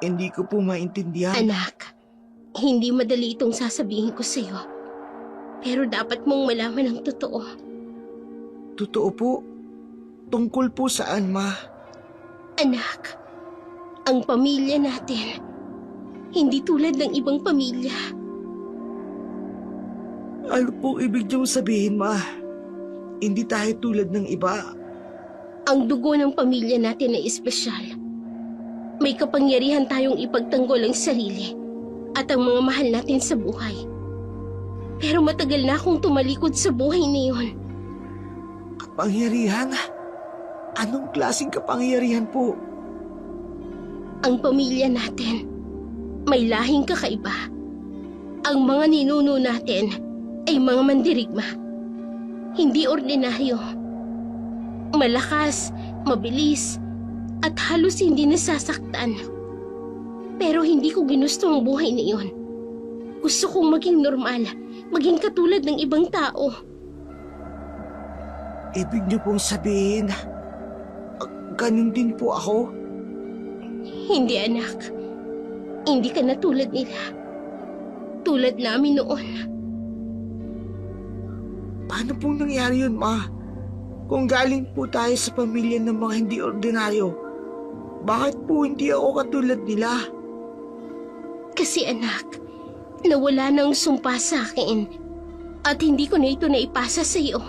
Hindi ko po maintindihan. Anak, hindi madali itong sasabihin ko sa'yo. Pero dapat mong malaman ang totoo. Totoo po. Tungkol po saan, Ma? Anak, ang pamilya natin, hindi tulad ng ibang pamilya. Ano po ibig niyong sabihin, Ma? Hindi tayo tulad ng iba. Ang dugo ng pamilya natin ay espesyal. May kapangyarihan tayong ipagtanggol ang sarili at ang mga mahal natin sa buhay. Pero matagal na akong tumalikod sa buhay na yun. Kapangyarihan? Anong klaseng kapangyarihan po? Ang pamilya natin, may lahing kakaiba. Ang mga ninuno natin ay mga mandirigma. Hindi ordinaryo. Malakas, mabilis, at halos hindi nasasaktan. Pero hindi ko ginusto ang buhay na iyon. Gusto kong maging normal, maging katulad ng ibang tao. Ibig niyo pong sabihin, ganun din po ako? Hindi, anak. Hindi ka na tulad nila. Tulad namin noon. Paano pong nangyari yun, Ma? Kung galing po tayo sa pamilya ng mga hindi ordinaryo, bakit po hindi ako katulad nila? Kasi anak, nawala na ang sumpa sa akin at hindi ko na ito naipasa sa iyo.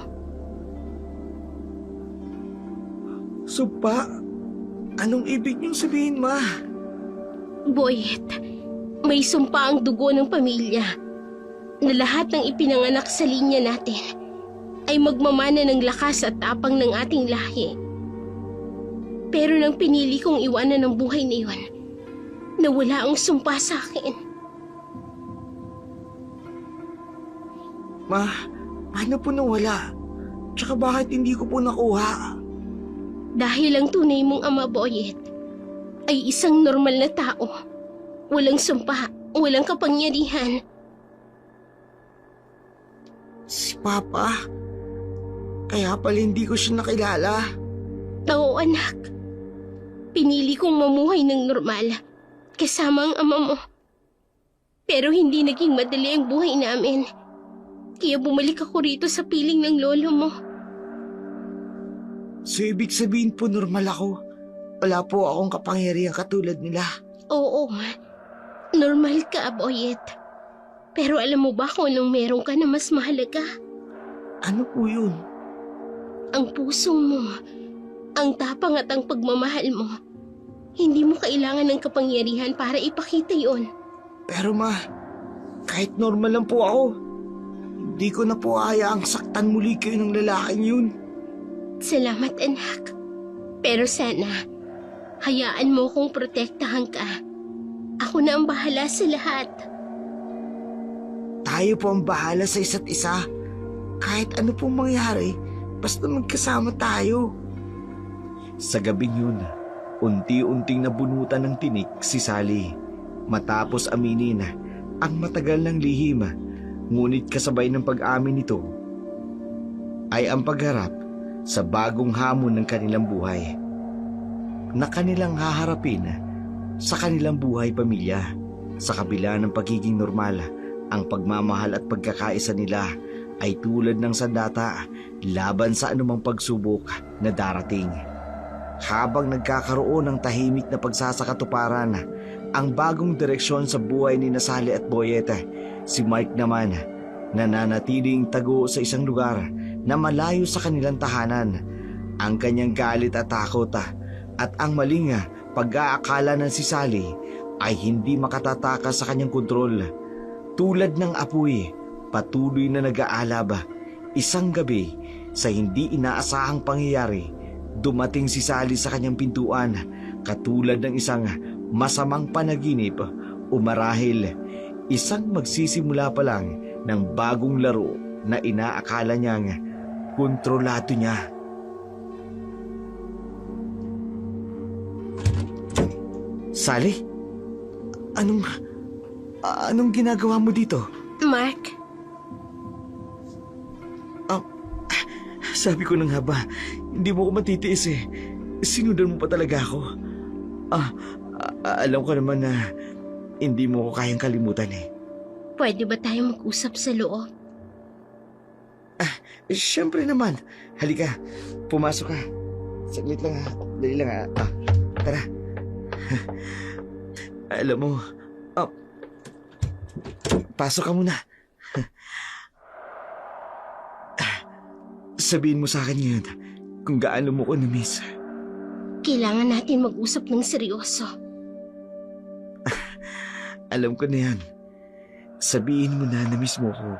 Sumpa? Anong ibig niyong sabihin, Ma? Boyet, may sumpa ang dugo ng pamilya na lahat ng ipinanganak sa linya natin ay magmamana ng lakas at tapang ng ating lahi. Pero nang pinili kong iwanan ang buhay na iyon, nawala ang sumpa sa akin. Ma, paano po nawala? Tsaka bakit hindi ko po nakuha? Dahil ang tunay mong ama, Boyet, ay isang normal na tao. Walang sumpa, walang kapangyarihan. Si Papa? Kaya pala hindi ko siya nakilala. Oo, anak. Pinili kong mamuhay ng normal kasama ang ama mo. Pero hindi naging madali ang buhay namin. Kaya bumalik ako rito sa piling ng lolo mo. So ibig sabihin po normal ako? Wala po akong kapangyarihan katulad nila. Oo, normal ka, Boyet. Pero alam mo ba kung anong meron ka na mas mahalaga? Ano po yun? Ang puso mo, ang tapang at ang pagmamahal mo. Hindi mo kailangan ng kapangyarihan para ipakita yon. Pero Ma, kahit normal lang po ako, hindi ko na po hayaang saktan muli kayo ng lalaking yun. Salamat, anak. Pero sana, hayaan mo kong protektahan ka. Ako na ang bahala sa lahat. Tayo po ang bahala sa isa't isa. Kahit ano pong mangyari, basta magkasama tayo. Sa gabing yun, unti-unting nabunutan ng tinik si Sally. Matapos aminin ang matagal ng lihim, ngunit kasabay ng pag-amin nito ay ang pagharap sa bagong hamon ng kanilang buhay na kanilang haharapin sa kanilang buhay pamilya. Sa kabila ng pagiging normal, ang pagmamahal at pagkakaisa nila ay tulad ng sandata laban sa anumang pagsubok na darating. Habang nagkakaroon ng tahimik na pagsasakatuparan ang bagong direksyon sa buhay ni Sally at Boyet, si Mike naman nananatiling tago sa isang lugar na malayo sa kanilang tahanan. Ang kanyang galit at takot at ang maling pag-aakala ng si Sally ay hindi makatatakas sa kanyang kontrol. Tulad ng apoy, patuloy na nag-aalab. Isang gabi, Sa hindi inaasahang pangyayari, dumating si Sally sa kanyang pintuan katulad ng isang masamang panaginip o marahil isang magsisimula pa lang ng bagong laro na inaakala niyang kontrolado niya. Sally? Anong ginagawa mo dito? Mark, Sabi ko na nga ba, hindi mo ko matitiis eh. Sinundan mo pa talaga ako. Alam ko naman na hindi mo ko kayang kalimutan eh. pwede ba tayo mag-usap sa loob? Siyempre naman. Halika, pumasok ka. Saglit lang ha. Dali lang ha. Tara. Alam mo, pasok ka muna. Sabihin mo sa akin ngayon kung gaano mo ko na-miss. Kailangan natin mag-usap ng seryoso. Alam ko na yan. Sabihin mo na na-miss mo ko.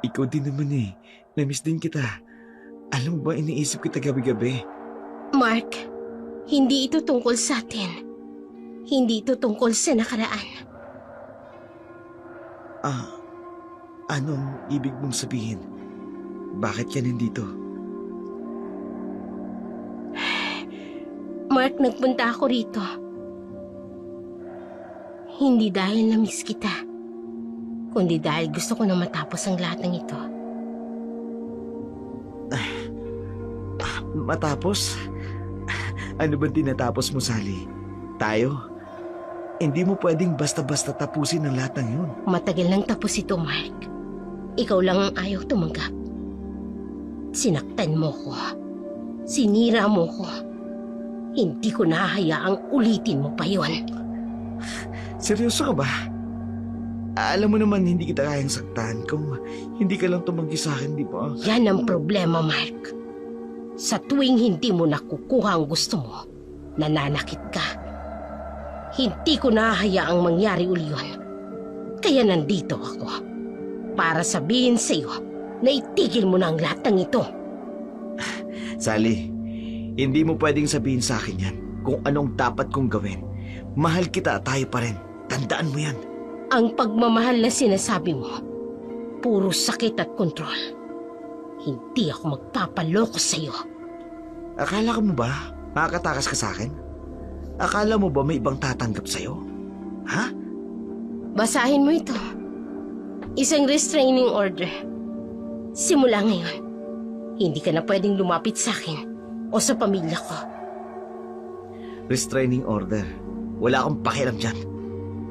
Ikaw din naman eh. Na-miss din kita. Alam mo ba, iniisip kita gabi-gabi. Mark, hindi ito tungkol sa atin. Hindi ito tungkol sa nakaraan. Anong ibig mong sabihin? Bakit ka nandito? Mark, nagpunta ako rito. Hindi dahil na-miss kita, kundi dahil gusto ko na matapos ang lahat ng ito. Matapos? Ano ba tinatapos mo, Sally? Tayo? Hindi mo pwedeng basta-basta tapusin ang lahat ng yun. Matagal nang tapos ito, Mark. Ikaw lang ang ayaw tumanggap. Sinaktan mo ko. Sinira mo ko. Hindi ko nahahayaang ulitin mo pa yon. Seryoso ka ba? Alam mo naman hindi kita kayang saktan kung hindi ka lang tumanggi sa akin, di ba? Yan ang problema, Mark. Sa tuwing hindi mo nakukuha ang gusto mo, nananakit ka. Hindi ko nahahayaang mangyari uli yun. Kaya nandito ako para sabihin sa iyo na itigil mo na ang lahat ng ito. Sally, hindi mo pwedeng sabihin sa akin yan kung anong dapat kong gawin. Mahal kita, tayo pa rin. Tandaan mo yan. Ang pagmamahal na sinasabi mo, puro sakit at kontrol. Hindi ako magpapaloko sa iyo. Akala ka mo ba makakatakas ka sa akin? Akala mo ba may ibang tatanggap sa'yo? Ha? Basahin mo ito. Isang restraining order. Simula ngayon, hindi ka na pwedeng lumapit sa akin o sa pamilya ko. Restraining order. Wala akong pakialam dyan.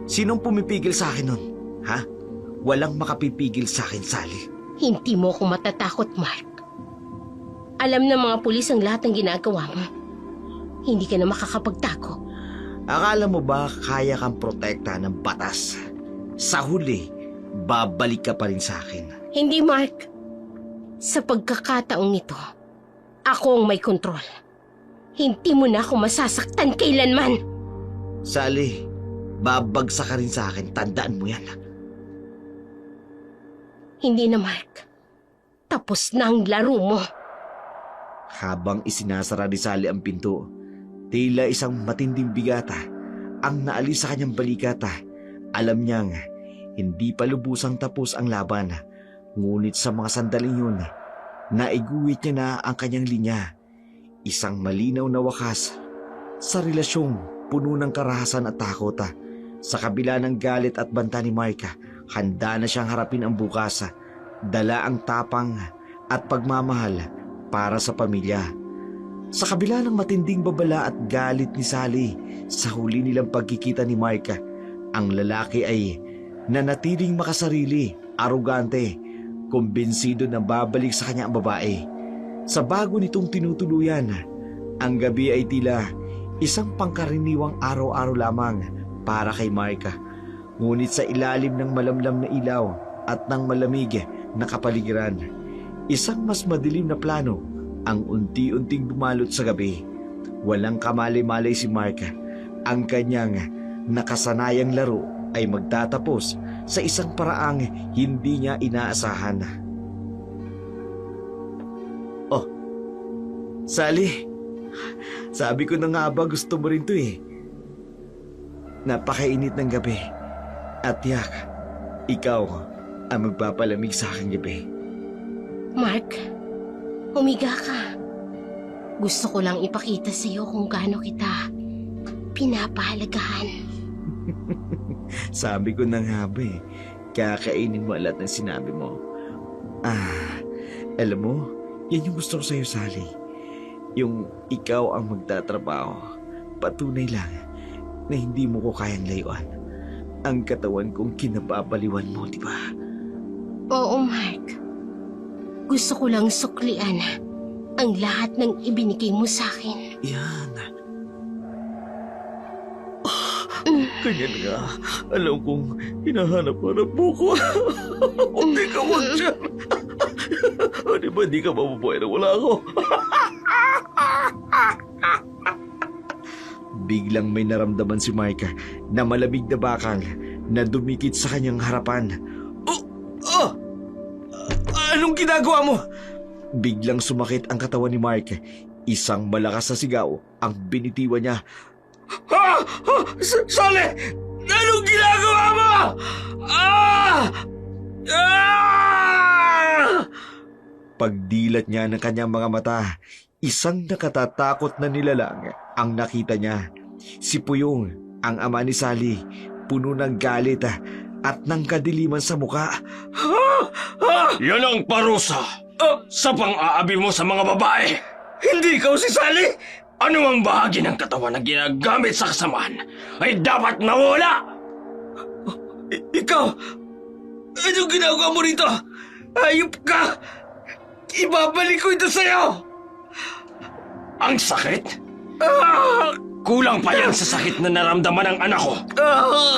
Sinong pumipigil sa akin nun? Ha? Walang makapipigil sa akin, Sally. Hindi mo ako matatakot, Mark. Alam ng mga pulis ang lahat ng ginagawa mo. Hindi ka na makakapagtako. Akala mo ba kaya kang protekta ng batas? Sa huli, babalik ka pa rin sa akin. Hindi, Mark. Sa pagkakataong ito, ako ang may kontrol. Hindi mo na ako masasaktan kailanman. Sally, babagsak ka rin sa akin. Tandaan mo yan. Hindi na, Mark. Tapos na ang laro mo. Habang isinasara ni Sally ang pinto, tila isang matinding bigata ang naalis sa kanyang balikata. Alam niyang hindi pa lubusang tapos ang laban. Ngunit sa mga sandaling yun, naiguhit niya na ang kanyang linya. Isang malinaw na wakas sa relasyong puno ng karahasan at takot. Sa kabila ng galit at banta ni Marka, handa na siyang harapin ang bukas. Dala ang tapang at pagmamahal para sa pamilya. Sa kabila ng matinding babala at galit ni Sally sa huli nilang pagkikita ni Marka, ang lalaki ay nanatiling makasarili, arugante, kumbinsido na babalik sa kanya ang babae. Sa bago nitong tinutuluyan, ang gabi ay tila isang pangkaraniwang araw-araw lamang para kay Marka. Ngunit sa ilalim ng malamlam na ilaw at ng malamig na kapaligiran, isang mas madilim na plano ang unti-unting bumalot sa gabi. Walang kamalay-malay si Marka. Ang kanyang nakasanayang laro ay magtatapos sa isang paraang hindi niya inaasahan. Oh, Sally, sabi ko na nga ba gusto mo rin to eh. Napakainit ng gabi. At yak, ikaw ang magpapalamig sa aking gabi. Mark, humiga ka. Gusto ko lang ipakita sa iyo kung gaano kita pinapahalagahan. Sabi ko na nga ba eh, kakainin mo lahat ng sinabi mo. Alam mo, yan yung gusto ko sa'yo, Sally. Yung ikaw ang magtatrabaho, patunay lang na hindi mo ko kayang layuan ang katawan kong kinababaliwan mo, di ba? Oo, Mark. Gusto ko lang suklian ang lahat ng ibinigay mo sa akin. Yan. Ganyan nga. Alam kong hinahanap-hanap mo ko. Hindi ka wag dyan. O di ba di ka mabubuhay na wala ako? Biglang may naramdaman si Micah na malamig na bakal na dumikit sa kanyang harapan. Anong ginagawa mo? Biglang sumakit ang katawan ni Mark. Isang malakas na sigaw ang binitiwan niya. Sally! Anong ginagawa mo? Pagdilat niya ng kanyang mga mata, isang nakatatakot na nilalang ang nakita niya. Si Puyong, ang ama ni Sally, puno ng galit at ng kadiliman sa muka. Yan ang parusa sa pang-aabi mo sa mga babae. Hindi ikaw si Sally! Ano ang bahagi ng katawan na ginagamit sa kasamaan ay dapat mawala! Ikaw! Anong ginagawa mo rito? Hayop ka! Ibabalik ko ito sa'yo! Ang sakit? Kulang pa yan sa sakit na naramdaman ng anak ko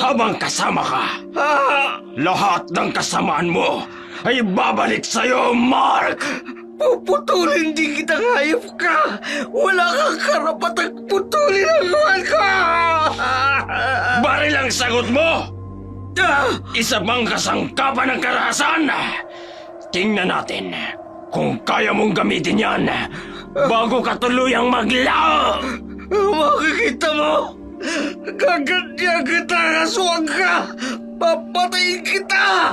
habang kasama ka. Lahat ng kasamaan mo ay babalik sa'yo, Mark! Puputulin din kita, hayop ka! Wala kang karapatang putulin ang mahal ko! Baril ang sagot mo! Isa pang kasangkapan ng karahasan! Tingnan natin kung kaya mong gamitin yan bago ka tuluyang maglao! Makikita mo! Gaganyan kita, aswang ka! Papatayin kita!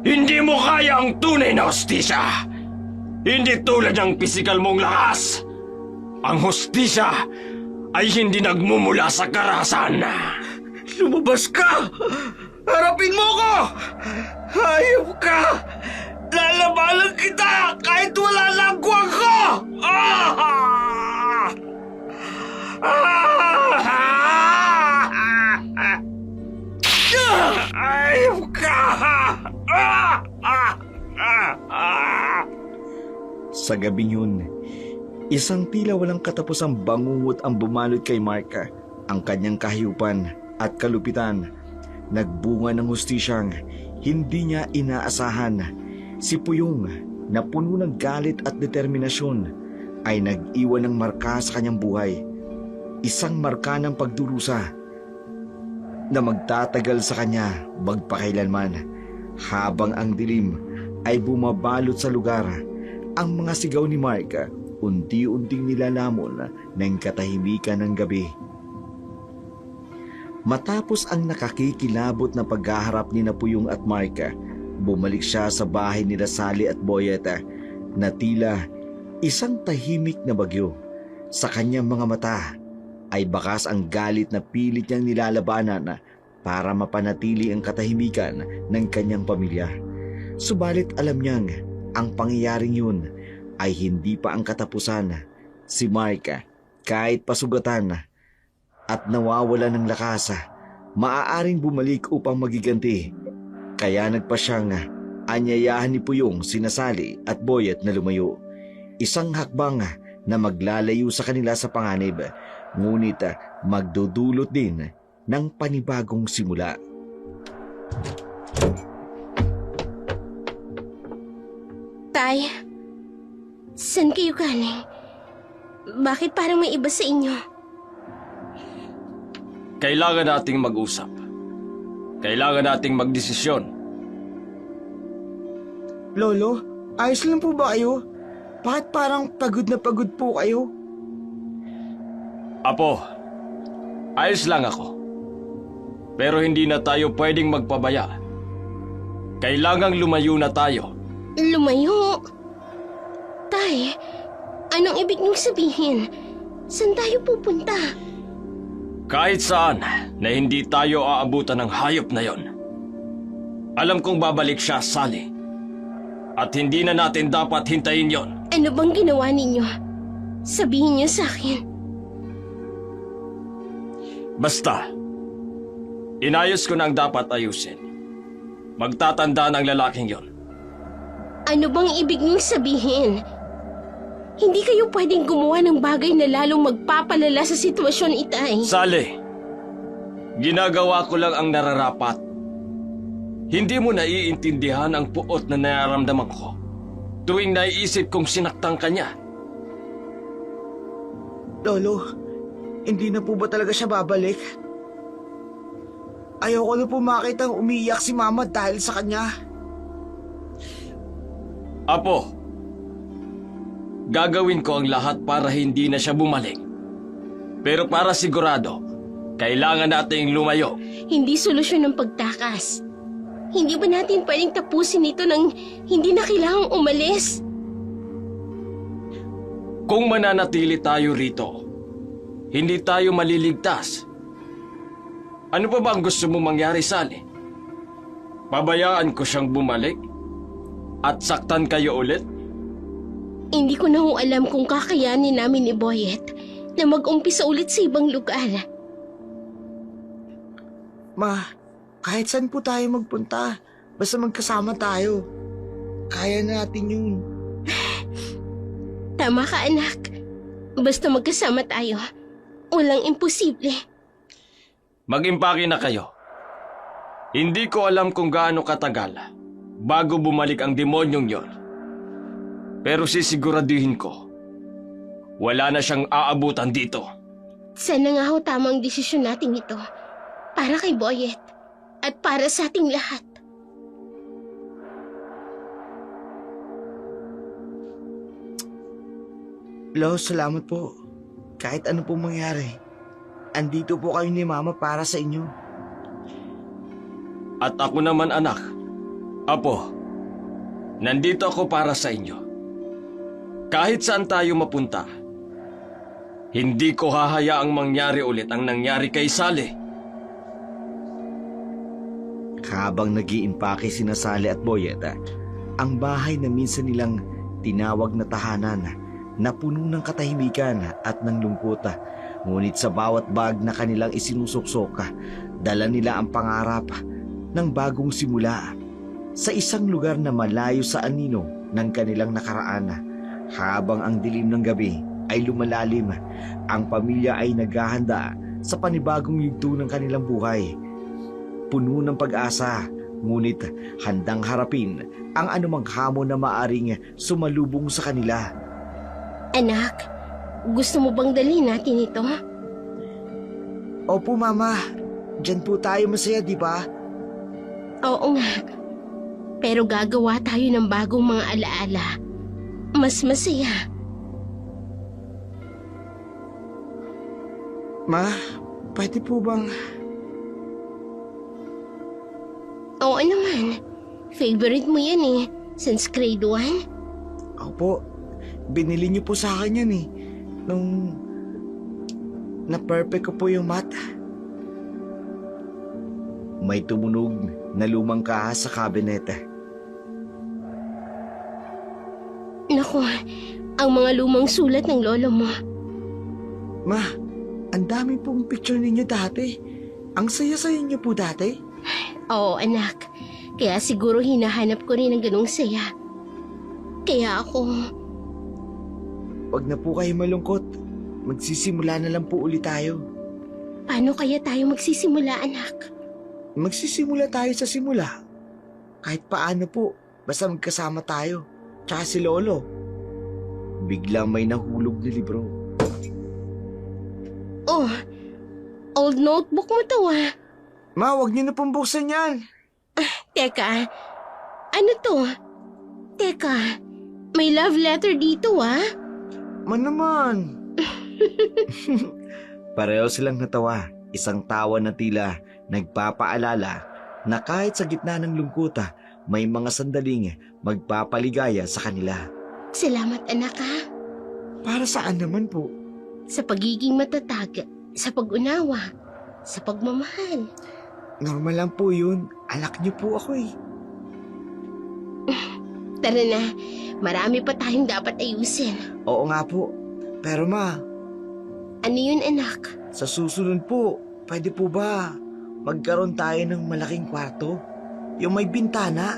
Hindi mo kaya ang tunay na hustisya! Hindi tulad ng pisikal mong lakas! Ang hustisya ay hindi nagmumula sa karahasan! Lumabas ka! Harapin mo ko! Hayop ka! Lalabanan kita kahit wala lang guwang ko! Hayop ka! Sa gabing yun, isang tila walang katapusang bangungot ang bumalot kay Mark. Ang kanyang kahiyupan at kalupitan, nagbunga ng hustisyang hindi niya inaasahan. Si Puyong, na puno ng galit at determinasyon, ay nag-iwan ng marka sa kanyang buhay. Isang marka ng pagdurusa na magtatagal sa kanya magpakailanman. Habang ang dilim ay bumabalot sa lugar, ang mga sigaw ni Mark unti-unting nilalamon ng katahimikan ng gabi. Matapos ang nakakikilabot na paghaharap ni Puyong at Mark, bumalik siya sa bahay nila Sally at Boyet na tila isang tahimik na bagyo. Sa kanyang mga mata ay bakas ang galit na pilit niyang nilalabanan para mapanatili ang katahimikan ng kanyang pamilya. Subalit alam niyang ang pangyayaring yun ay hindi pa ang katapusan. Si Mark, kahit pasugatan at nawawala ng lakas, maaaring bumalik upang magiganti. Kaya nagpa siyang anyayahan ni Puyong sina Sally at Boyet na lumayo. Isang hakbang na maglalayo sa kanila sa panganib, ngunit magdudulot din ng panibagong simula. Tay, saan kayo galing? Bakit parang may iba sa inyo? Kailangan nating mag-usap. Kailangan nating magdesisyon. Lolo, ayos lang po ba kayo? Bakit parang pagod na pagod po kayo? Apo, ayos lang ako. Pero hindi na tayo pwedeng magpabaya. Kailangang lumayo na tayo. Lumayo? Tay, anong ibig niyong sabihin? Saan tayo pupunta? Kahit saan na hindi tayo aabutan ng hayop na yon. Alam kong babalik siya, Sally. At hindi na natin dapat hintayin yon. Ano bang ginawa ninyo? Sabihin niyo sa akin. Basta, inayos ko na ang dapat ayusin. Magtatanda ng lalaking yon. Ano bang ibig niyong sabihin? Hindi kayo pwedeng gumawa ng bagay na lalong magpapalala sa sitwasyon, Itay. Sally, ginagawa ko lang ang nararapat. Hindi mo naiintindihan ang puot na nararamdaman ko tuwing naiisip kong sinaktan ka niya. Lolo, hindi na po ba talaga siya babalik? Ayoko na po makitang umiiyak si Mama dahil sa kanya. Apo, gagawin ko ang lahat para hindi na siya bumalik. Pero para sigurado, kailangan nating lumayo. Hindi solusyon ng pagtakas. Hindi ba natin pwedeng tapusin ito nang hindi na kailangang umalis? Kung mananatili tayo rito, hindi tayo maliligtas. Ano pa ba ang gusto mo mangyari, Sally? Pabayaan ko siyang bumalik? At saktan kayo ulit? Hindi ko na ho alam kung kakayanin namin ni Boyet na mag-umpisa ulit sa ibang lugar. Ma, kahit saan po tayo magpunta, basta magkasama tayo. Kaya natin yun. Tama ka, anak. Basta magkasama tayo, walang imposible. Mag-impake na kayo. Hindi ko alam kung gaano katagal bago bumalik ang demonyong yon. Pero sisiguraduhin ko, wala na siyang aabutan dito. Sana nga ho tamang desisyon natin ito. Para kay Boyet at para sa ating lahat. Lo, salamat po. Kahit ano po mangyari, andito po kayo ni Mama para sa inyo. At ako naman, anak. Apo, nandito ako para sa inyo. Kahit saan tayo mapunta, hindi ko hahayaang mangyari ulit ang nangyari kay Sally. Habang nag-iimpake sina Sally at Boyet, ang bahay na minsan nilang tinawag na tahanan na puno ng katahimikan at ng lungkot. Ngunit sa bawat bag na kanilang isinusuksok, dala nila ang pangarap ng bagong simula sa isang lugar na malayo sa anino ng kanilang nakaraan. Habang ang dilim ng gabi ay lumalalim, ang pamilya ay naghahanda sa panibagong yugto ng kanilang buhay. Puno ng pag-asa, ngunit handang harapin ang anumang hamon na maaring sumalubong sa kanila. Anak, gusto mo bang dalhin natin ito? Opo, Mama. Diyan po tayo masaya, di ba? Oo nga. Pero gagawa tayo ng bagong mga alaala. Mas masaya. Ma, pwede po bang... Oo naman. Favorite mo yan eh. Since grade 1. Opo, binili niyo po sa akin yan eh. Nung na-perfect ko po yung math. May tumunog na lumang kahas sa kabinet. Naku, ang mga lumang sulat ng lolo mo. Ma, ang dami pong picture ninyo dati. Ang saya-saya niyo po dati. Oo, anak. Kaya siguro hinahanap ko rin ang ganong saya. Kaya ako... Wag na po kayo malungkot. Magsisimula na lang po ulit tayo. Paano kaya tayo magsisimula, anak? Magsisimula tayo sa simula. Kahit paano po, basta magkasama tayo. Tsaka si Lolo. Biglang may nahulog na libro. Oh, old notebook mo to ah. Ma, wag niyo na pong buksan yan. Teka, ano to? Teka, May love letter dito Man naman. Pareho silang natawa. Isang tawa na tila nagpapaalala na kahit sa gitna ng lungkot, may mga sandaling magpapaligaya sa kanila. Salamat anak Para saan naman po? sa pagiging matatag, sa pag-unawa, sa pagmamahal. Normal lang po yun. Anak niyo po ako eh. Tara na, marami pa tayong dapat ayusin. Oo nga po. Pero ma, Ano yun anak? sa susunod po, pwede po ba magkaroon tayo ng malaking kwarto? Yung may bintana?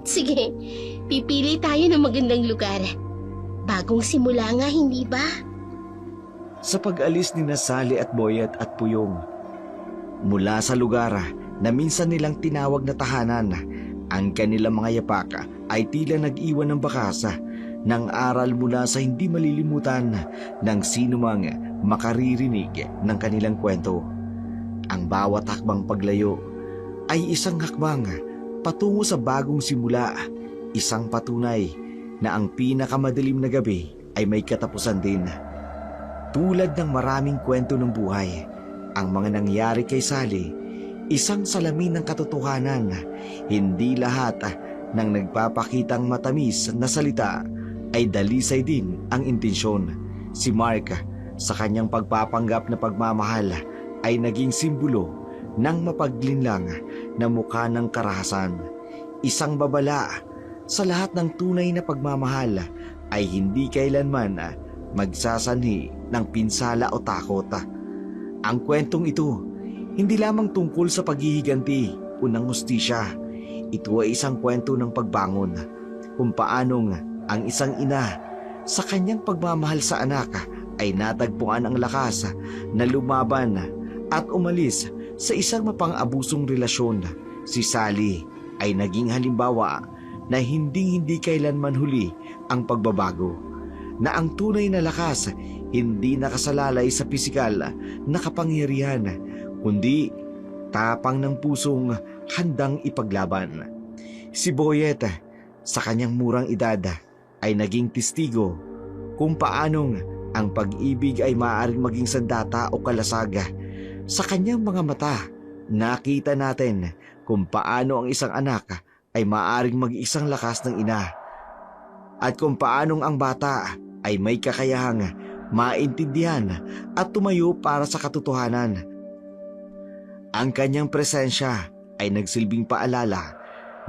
Sige, pipili tayo ng magandang lugar. Bagong simula nga, hindi ba? Sa pag-alis ni Sally at Boyet at Puyong, mula sa lugar na minsan nilang tinawag na tahanan, ang kanilang mga yapak ay tila nag-iwan ng bakas ng aral mula sa hindi malilimutan ng sinumang makaririnig ng kanilang kwento. Ang bawat hakbang paglayo ay isang hakbang patungo sa bagong simula, isang patunay na ang pinakamadilim na gabi ay may katapusan din. Tulad ng maraming kwento ng buhay, ang mga nangyari kay Sally, isang salamin ng katotohanan. Hindi lahat ng nagpapakitang matamis na salita ay dalisay din ang intensyon. Si Mark, sa kanyang pagpapanggap na pagmamahal, ay naging simbolo ng mapaglinlang na mukha ng karahasan. Isang babala sa lahat ng tunay na pagmamahal ay hindi kailanman magsasanhi ng pinsala o takot. Ang kwentong ito, hindi lamang tungkol sa paghihiganti o ng hustisya. Ito ay isang kwento ng pagbangon, kung paanong ang isang ina sa kanyang pagmamahal sa anak ay natagpuan ang lakas na lumaban at umalis sa isang mapang-abusong relasyon. Si Sally ay naging halimbawa na hindi kailanman huli ang pagbabago, na ang tunay na lakas hindi nakasalalay sa pisikal na kapangyarihan, kundi tapang ng pusong handang ipaglaban. Si Boyet, sa kanyang murang edad, ay naging testigo kung paanong ang pag-ibig ay maaaring maging sandata o kalasaga. Sa kanyang mga mata, nakita natin kung paano ang isang anak ay maaaring mag-isang lakas ng ina, at kung paanong ang bata ay may kakayahang maintindihan at tumayo para sa katotohanan. Ang kanyang presensya ay nagsilbing paalala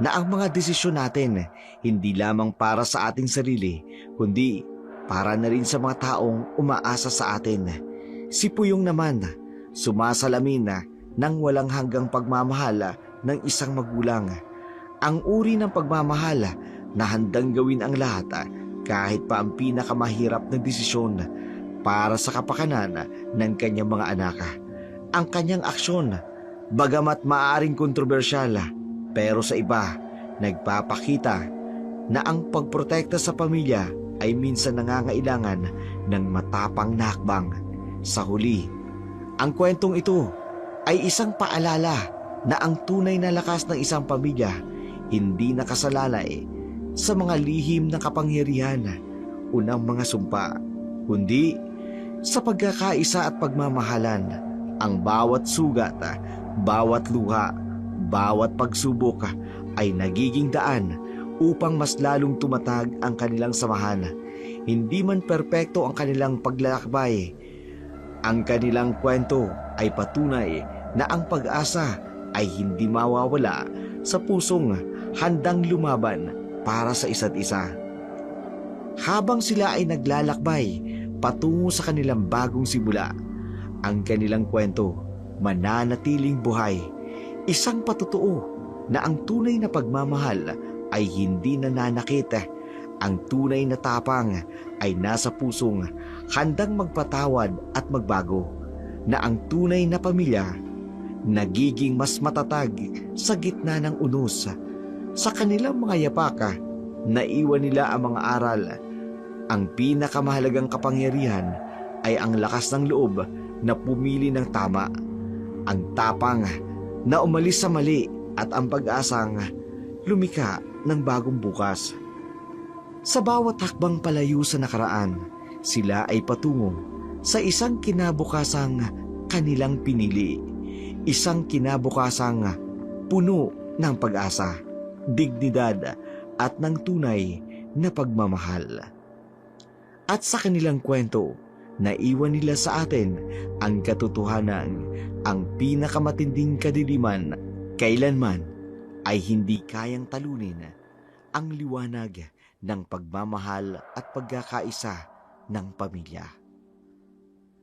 na ang mga desisyon natin hindi lamang para sa ating sarili, kundi para na rin sa mga taong umaasa sa atin. Si Puyong naman, sumasalamin ng walang hanggang pagmamahal ng isang magulang. Ang uri ng pagmamahal na handang gawin ang lahat kahit pa ang pinakamahirap na desisyon para sa kapakanan ng kanyang mga anak. Ang kanyang aksyon, bagamat maaaring kontrobersyal, pero sa iba, nagpapakita na ang pagprotekta sa pamilya ay minsan nangangailangan ng matapang na hakbang. Sa huli, ang kwentong ito ay isang paalala na ang tunay na lakas ng isang pamilya hindi nakasalalay sa mga lihim na kapangyarihan o ng mga sumpa, kundi sa pagkakaisa at pagmamahalan. Ang bawat sugat, bawat luha, bawat pagsubok ay nagiging daan upang mas lalong tumatag ang kanilang samahan. Hindi man perpekto ang kanilang paglalakbay, ang kanilang kwento ay patunay na ang pag-asa ay hindi mawawala sa pusong handang lumaban para sa isa't isa. Habang sila ay naglalakbay patungo sa kanilang bagong simula, ang kanilang kwento mananatiling buhay. Isang patutuo na ang tunay na pagmamahal ay hindi nananakit. Ang tunay na tapang ay nasa pusong handang magpatawad at magbago, na ang tunay na pamilya nagiging mas matatag sa gitna ng unos. Sa kanilang mga yapaka, naiwan nila ang mga aral. Ang pinakamahalagang kapangyarihan ay ang lakas ng loob na pumili ng tama, ang tapang na umalis sa mali, at ang pag-asang lumika ng bagong bukas. Sa bawat hakbang palayo sa nakaraan, sila ay patungo sa isang kinabukasang kanilang pinili. Isang kinabukasang puno ng pag-asa, dignidad at ng tunay na pagmamahal. At sa kanilang kwento, naiwan nila sa atin ang katotohanan, ang pinakamatinding kadiliman kailanman ay hindi kayang talunin ang liwanag ng pagmamahal at pagkakaisa ng pamilya.